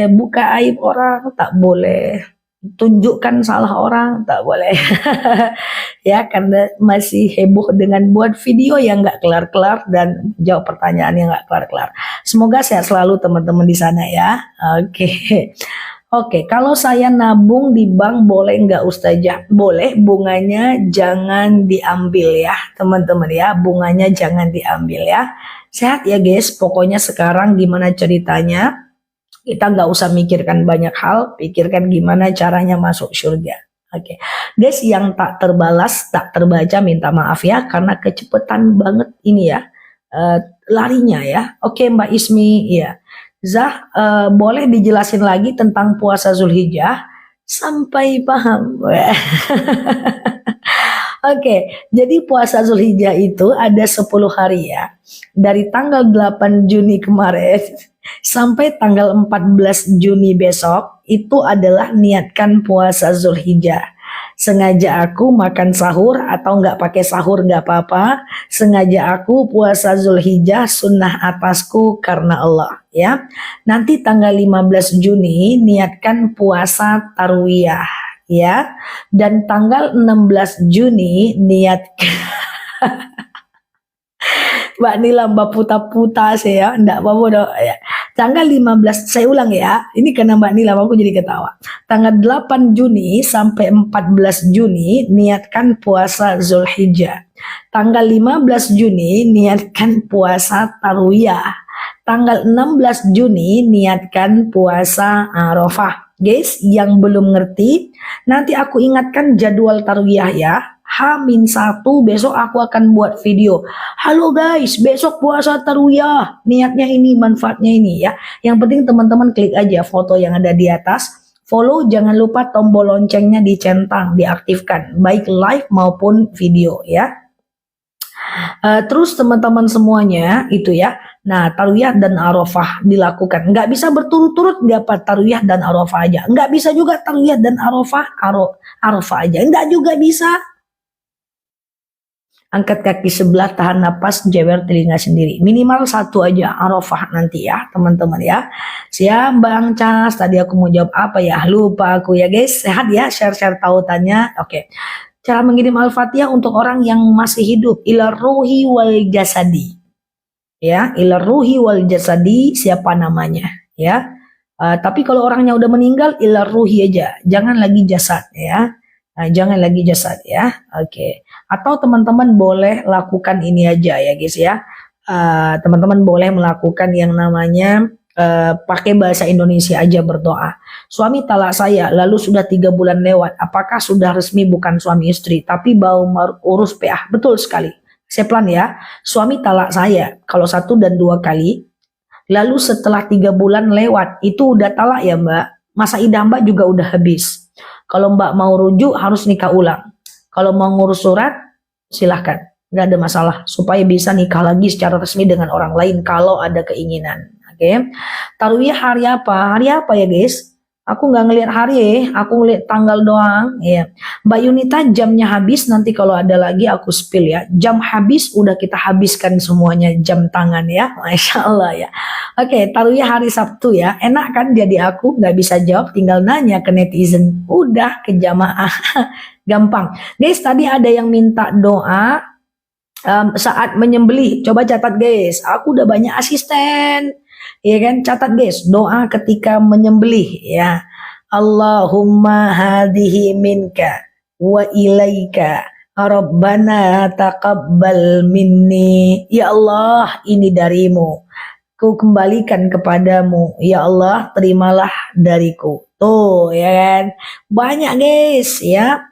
buka aib orang, tak boleh tunjukkan salah orang, tak boleh. Ya karena masih heboh dengan buat video yang nggak kelar-kelar dan jawab pertanyaan yang nggak kelar-kelar. Semoga sehat selalu teman-teman di sana ya. Oke, kalau saya nabung di bank boleh nggak Ustazah? Boleh, bunganya jangan diambil ya teman-teman ya, bunganya jangan diambil ya. Sehat ya guys, pokoknya sekarang gimana ceritanya, kita nggak usah mikirkan banyak hal, pikirkan gimana caranya masuk surga. Oke, guys yang tak terbalas, tak terbaca minta maaf ya, karena kecepatan banget ini ya, larinya ya. Oke Mbak Ismi, ya. Zah, boleh dijelasin lagi tentang puasa Zulhijjah sampai paham. Oke, jadi puasa Zulhijjah itu ada 10 hari ya. Dari tanggal 8 Juni kemarin sampai tanggal 14 Juni besok itu adalah niatkan puasa Zulhijjah. Sengaja aku makan sahur atau nggak pakai sahur nggak apa-apa. Sengaja aku puasa Zulhijjah sunnah atasku karena Allah ya. Nanti tanggal 15 Juni niatkan puasa Tarwiyah ya. Dan tanggal 16 Juni niatkan Mbak Nila, Mbak puta-puta saya, enggak apa-apa dong ya. Tanggal 15, saya ulang ya, ini karena Mbak Nila, aku jadi ketawa. Tanggal 8 Juni sampai 14 Juni, niatkan puasa Zulhijjah. Tanggal 15 Juni, niatkan puasa Tarwiyah. Tanggal 16 Juni, niatkan puasa Arafah. Guys, yang belum ngerti, nanti aku ingatkan jadwal Tarwiyah ya. H-1 besok aku akan buat video. Halo guys, besok puasa Tarwiyah. Niatnya ini, manfaatnya ini ya. Yang penting teman-teman klik aja foto yang ada di atas. Follow, jangan lupa tombol loncengnya dicentang, diaktifkan. Baik live maupun video ya. Terus teman-teman semuanya itu ya. Nah, Tarwiyah dan Arafah dilakukan. Nggak bisa berturut-turut dapat Tarwiyah dan Arafah aja. Nggak bisa juga Tarwiyah dan Arafah aja. Nggak juga bisa. Angkat kaki sebelah, tahan napas, jewer telinga sendiri. Minimal satu aja Arafah nanti ya teman-teman ya. Siap Bang Cas, tadi aku mau jawab apa ya? Lupa aku ya guys. Sehat ya, share-share tautannya. Oke. Cara mengirim Al-Fatihah untuk orang yang masih hidup. Ila ruhi wal jasadi. Ya, ila ruhi wal jasadi, siapa namanya ya. Tapi kalau orangnya udah meninggal, ila ruhi aja. Jangan lagi jasad ya. Nah, jangan lagi jasad ya. Oke. Atau teman-teman boleh lakukan ini aja ya guys ya. Teman-teman boleh melakukan yang namanya pakai bahasa Indonesia aja berdoa. Suami talak saya, lalu sudah 3 bulan lewat. Apakah sudah resmi bukan suami istri, tapi bau urus PA? Betul sekali. Saya pelan ya. Suami talak saya kalau 1 dan 2 kali. Lalu setelah 3 bulan lewat, itu udah talak ya Mbak. Masa idah Mbak juga udah habis. Kalau Mbak mau rujuk harus nikah ulang. Kalau mau ngurus surat, silahkan. Nggak ada masalah. Supaya bisa nikah lagi secara resmi dengan orang lain kalau ada keinginan. Oke. Tarwiyah hari apa? Hari apa ya guys? Aku nggak ngelihat hari ya, aku ngelihat tanggal doang. Ya. Mbak Yunita jamnya habis, nanti kalau ada lagi aku spill ya. Jam habis, udah kita habiskan semuanya jam tangan ya. Masya Allah ya. Oke, taruh ya hari Sabtu ya. Enak kan jadi aku nggak bisa jawab, tinggal nanya ke netizen. Udah ke jamaah. Gampang. Guys, tadi ada yang minta doa saat menyembelih. Coba catat guys, aku udah banyak asisten. Ya kan, catat guys, doa ketika menyembelih ya. Allahumma hadhihi minka wa ilaika Rabbana taqabbal minni. Ya Allah, ini darimu. Ku kembalikan kepadamu. Ya Allah, terimalah dariku. Tuh, ya kan. Banyak guys ya.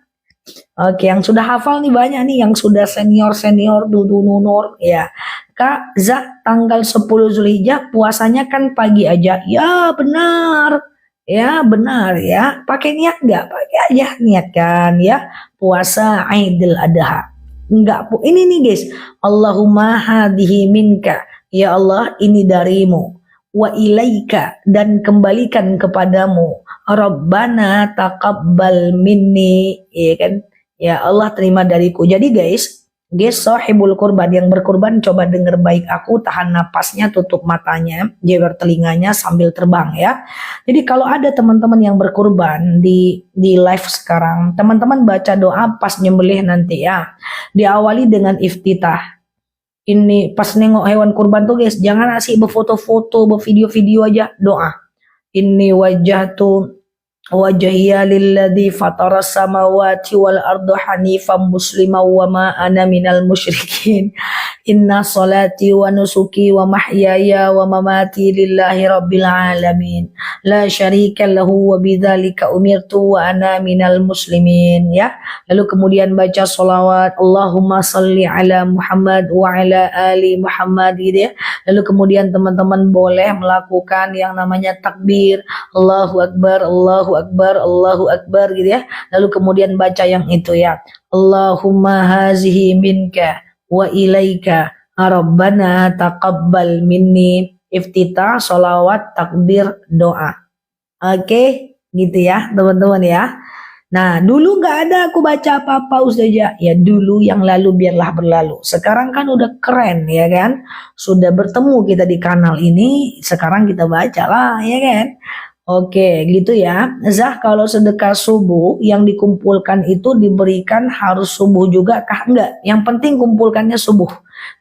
Oke, yang sudah hafal nih banyak nih, yang sudah senior-senior Dudu Nunur ya. Kak Zak, tanggal 10 Zulhijjah puasanya kan pagi aja. Ya benar. Ya benar ya. Pakai niat nggak? Pakai aja niat kan ya. Puasa Idul Adha. Enggak, ini nih guys. Allahumma hadihi minka. Ya Allah, ini darimu. Wa ilaika, dan kembalikan kepadamu. Rabbana taqabbal minni, ya kan? Ya Allah, terima dariku. Jadi guys sahibul kurban, yang berkurban coba denger baik aku, tahan napasnya, tutup matanya, jewer telinganya sambil terbang ya. Jadi kalau ada teman-teman yang berkurban di live sekarang, teman-teman baca doa pas nyembelih nanti ya. Diawali dengan iftitah. Ini pas nengok hewan kurban tuh guys, jangan asik berfoto-foto, bervideo-video aja, doa. Ini wajah tuh wajhiya lilladzi fataras samawati wal arda hanifan musliman wa ma ana minal musyrikin. Inna salati wa nusuki wa mahyaya wa mamati lillahi rabbil alamin. La syarika lahu wa bidzalika umirtu wa ana minal muslimin ya. Lalu kemudian baca sholawat Allahumma salli ala Muhammad wa ala ali Muhammad gitu ya. Lalu kemudian teman-teman boleh melakukan yang namanya takbir, Allahu Akbar, Allahu Akbar, Allahu Akbar gitu ya. Lalu kemudian baca yang itu ya. Allahumma hazihi minka wa ilaika Rabbana taqabbal minni. Iftitah, sholawat, takbir, doa. Oke, gitu ya teman-teman ya. Nah, dulu nggak ada aku baca apa-apa Ustazah. Ya dulu, yang lalu biarlah berlalu. Sekarang kan udah keren ya kan. Sudah bertemu kita di kanal ini, sekarang kita baca lah ya kan. Oke, gitu ya. Zah, kalau sedekah subuh yang dikumpulkan itu diberikan harus subuh juga kah? Enggak. Yang penting kumpulkannya subuh.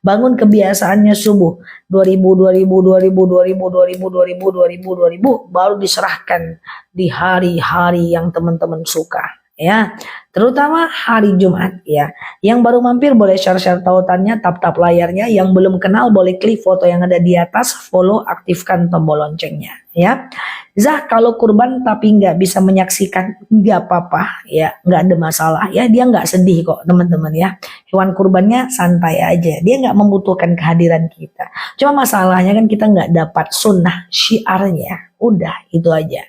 Bangun kebiasaannya subuh. 2000, 2000, 2000, 2000, 2000, 2000, 2000, 2000 baru diserahkan di hari-hari yang teman-teman suka. Ya, terutama hari Jumat ya. Yang baru mampir boleh share-share tautannya, tap-tap layarnya. Yang belum kenal boleh klik foto yang ada di atas, follow, aktifkan tombol loncengnya ya. Zah, kalau kurban tapi nggak bisa menyaksikan, nggak apa-apa ya, nggak ada masalah ya. Dia nggak sedih kok teman-teman ya. Hewan kurbannya santai aja, dia nggak membutuhkan kehadiran kita. Cuma masalahnya kan kita nggak dapat sunnah syiarnya. Udah itu aja.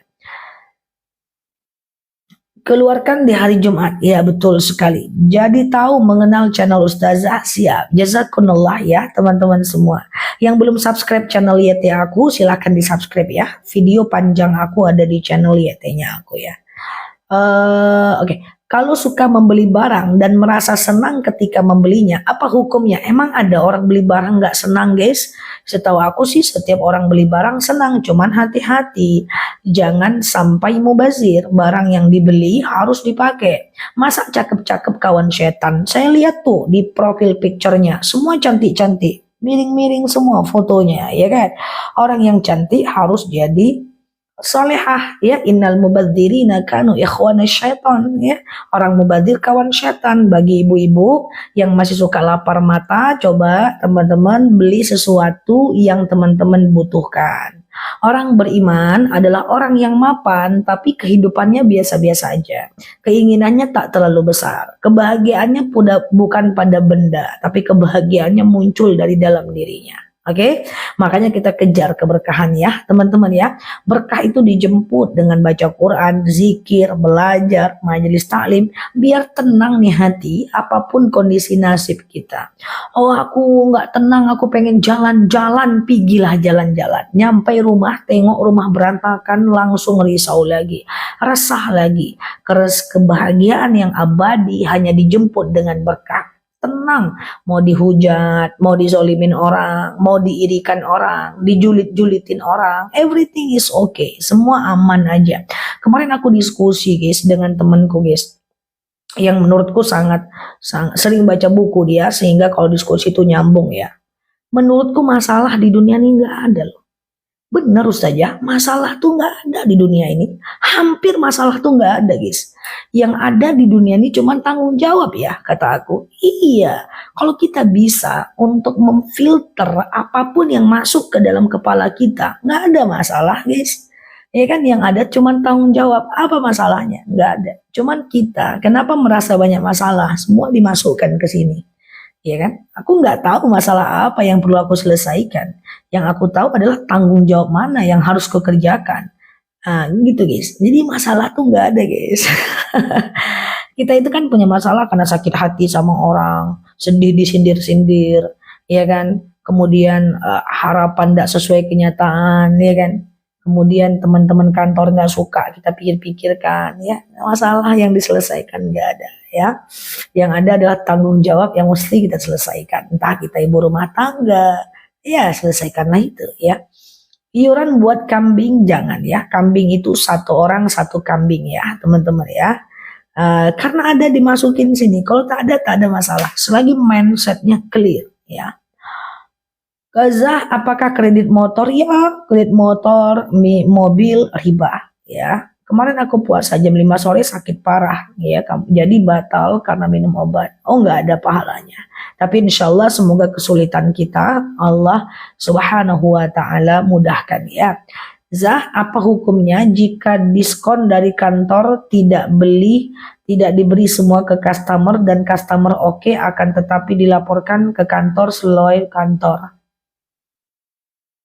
Keluarkan di hari Jumat. Ya betul sekali. Jadi tahu mengenal channel Ustazah, siap. Jazakumullah ya teman-teman semua. Yang belum subscribe channel YT aku, silahkan di subscribe ya. Video panjang aku ada di channel YT-nya aku ya. Oke. Kalau suka membeli barang dan merasa senang ketika membelinya, apa hukumnya? Emang ada orang beli barang nggak senang guys? Setahu aku sih setiap orang beli barang senang, cuman hati-hati. Jangan sampai mubazir, barang yang dibeli harus dipakai. Masa cakep-cakep kawan setan? Saya lihat tuh di profil picture-nya, semua cantik-cantik. Miring-miring semua fotonya, ya kan? Orang yang cantik harus jadi salihah ya. Innal mubadzirina kanu ikhwana syaitan ya. Orang mubadzir kawan syaitan. Bagi ibu-ibu yang masih suka lapar mata, coba teman-teman beli sesuatu yang teman-teman butuhkan. Orang beriman adalah orang yang mapan tapi kehidupannya biasa-biasa aja. Keinginannya tak terlalu besar. Kebahagiaannya bukan pada benda, tapi kebahagiaannya muncul dari dalam dirinya. Oke, makanya kita kejar keberkahan ya teman-teman ya. Berkah itu dijemput dengan baca Quran, zikir, belajar, majelis taklim, biar tenang nih hati apapun kondisi nasib kita. Oh aku nggak tenang, aku pengen jalan-jalan, pigilah jalan-jalan. Nyampe rumah, tengok rumah berantakan, langsung risau lagi, resah lagi. Kebahagiaan yang abadi hanya dijemput dengan berkah. Tenang, mau dihujat, mau dizolimin orang, mau diirikan orang, dijulit-julitin orang, everything is okay, semua aman aja. Kemarin aku diskusi guys dengan temanku guys, yang menurutku sangat sering baca buku dia, sehingga kalau diskusi itu nyambung ya. Menurutku masalah di dunia ini nggak ada loh. Benar Ustazah, masalah tuh nggak ada di dunia ini. Hampir masalah tuh nggak ada guys. Yang ada di dunia ini cuma tanggung jawab ya, kata aku. Iya, kalau kita bisa untuk memfilter apapun yang masuk ke dalam kepala kita, nggak ada masalah guys. Ya kan, yang ada cuma tanggung jawab. Apa masalahnya? Nggak ada. Cuman kita, kenapa merasa banyak masalah? Semua dimasukkan ke sini. Ya kan? Aku nggak tahu masalah apa yang perlu aku selesaikan. Yang aku tahu adalah tanggung jawab mana yang harus kukerjakan. Nah, gitu guys. Jadi masalah tuh nggak ada guys. Kita itu kan punya masalah karena sakit hati sama orang, sedih disindir-sindir, ya kan? Kemudian harapan tidak sesuai kenyataan, ya kan? Kemudian teman-teman kantor nggak suka, kita pikir-pikirkan, ya masalah yang diselesaikan nggak ada, ya. Yang ada adalah tanggung jawab yang mesti kita selesaikan. Entah kita ibu rumah tangga, ya selesaikanlah itu, ya. Iuran buat kambing jangan ya, kambing itu satu orang satu kambing ya teman-teman ya. Karena ada dimasukin sini, kalau tak ada masalah, selagi mindsetnya clear ya. Gaza, apakah kredit motor? Ya, kredit motor, mobil, riba. Ya, kemarin aku puasa jam 5 sore sakit parah. Ya, jadi batal karena minum obat. Oh, nggak ada pahalanya. Tapi insya Allah semoga kesulitan kita Allah Subhanahu Wa Taala mudahkan ya. Zah, apa hukumnya jika diskon dari kantor tidak diberi semua ke customer dan customer oke akan tetapi dilaporkan ke kantor sesuai kantor?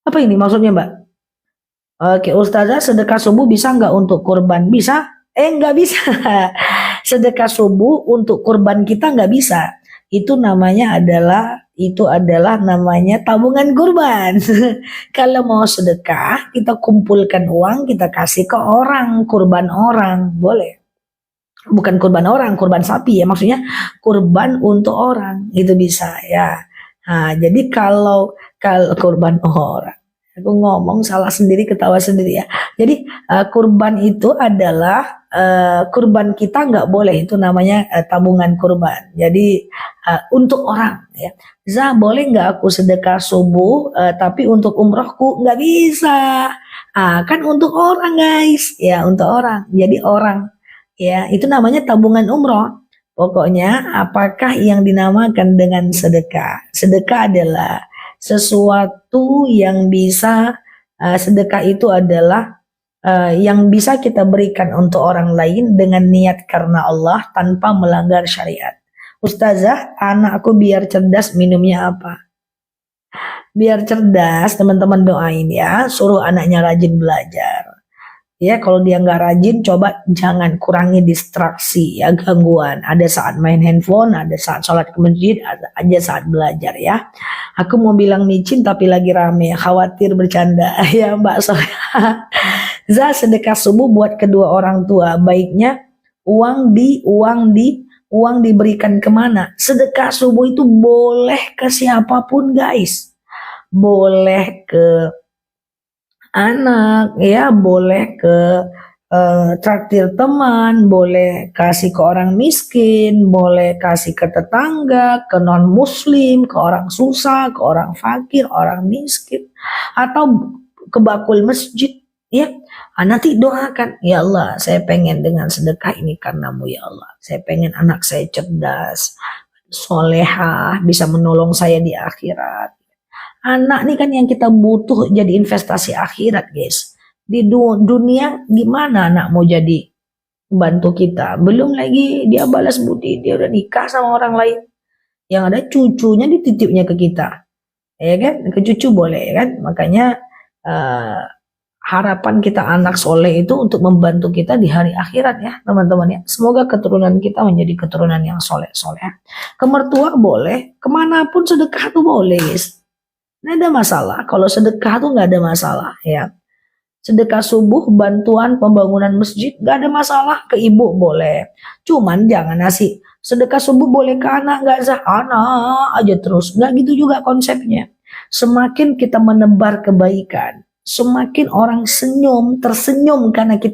Apa ini maksudnya Mbak? Oke, Ustazah, sedekah subuh bisa nggak untuk kurban? Bisa? Nggak bisa. Sedekah subuh untuk kurban kita nggak bisa. Itu adalah namanya tabungan kurban. Kalau mau sedekah, kita kumpulkan uang, kita kasih ke orang, kurban orang, boleh. Bukan kurban orang, kurban sapi ya, maksudnya kurban untuk orang, itu bisa ya. Nah, jadi kalau kurban orang, aku ngomong salah sendiri, ketawa sendiri ya. Jadi kurban itu adalah kurban kita nggak boleh, itu namanya tabungan kurban. Jadi untuk orang ya. Zah, boleh nggak aku sedekah subuh tapi untuk umrohku nggak bisa. Kan untuk orang guys, ya untuk orang. Jadi orang ya itu namanya tabungan umroh. Pokoknya apakah yang dinamakan dengan sedekah? Sedekah adalah sesuatu yang bisa sedekah itu adalah yang bisa kita berikan untuk orang lain dengan niat karena Allah tanpa melanggar syariat. Ustazah, anakku biar cerdas minumnya apa? Biar cerdas, teman-teman doain ya, suruh anaknya rajin belajar. Ya, kalau dia nggak rajin, coba jangan kurangi distraksi ya, gangguan. Ada saat main handphone, ada saat sholat ke masjid, ada aja saat belajar ya. Aku mau bilang micin tapi lagi rame, khawatir bercanda ya Mbak Soleha. Zah, sedekah subuh buat kedua orang tua, baiknya uang diberikan kemana? Sedekah subuh itu boleh ke siapapun guys, boleh ke anak ya, boleh ke traktir teman, boleh kasih ke orang miskin, boleh kasih ke tetangga, ke non muslim, ke orang susah, ke orang fakir, orang miskin, atau ke bakul masjid ya. Nanti doakan, ya Allah saya pengen dengan sedekah ini karenamu ya Allah, saya pengen anak saya cerdas, solehah, bisa menolong saya di akhirat. Anak nih kan yang kita butuh jadi investasi akhirat guys. Di dunia gimana anak mau jadi bantu kita? Belum lagi dia balas budi, dia udah nikah sama orang lain. Yang ada cucunya dititipnya ke kita. ya kan, ke cucu boleh ya kan. Makanya harapan kita anak soleh itu untuk membantu kita di hari akhirat ya teman-teman ya. Semoga keturunan kita menjadi keturunan yang soleh-soleh. Ke mertua boleh, kemanapun sedekah tuh boleh guys. Nggak ada masalah, kalau sedekah tuh nggak ada masalah ya. Sedekah subuh, bantuan pembangunan masjid, nggak ada masalah, ke ibu boleh. Cuman jangan ngasih sedekah subuh boleh ke anak, nggak sah anak aja terus. Nggak gitu juga konsepnya. Semakin kita menebar kebaikan, semakin orang tersenyum karena kita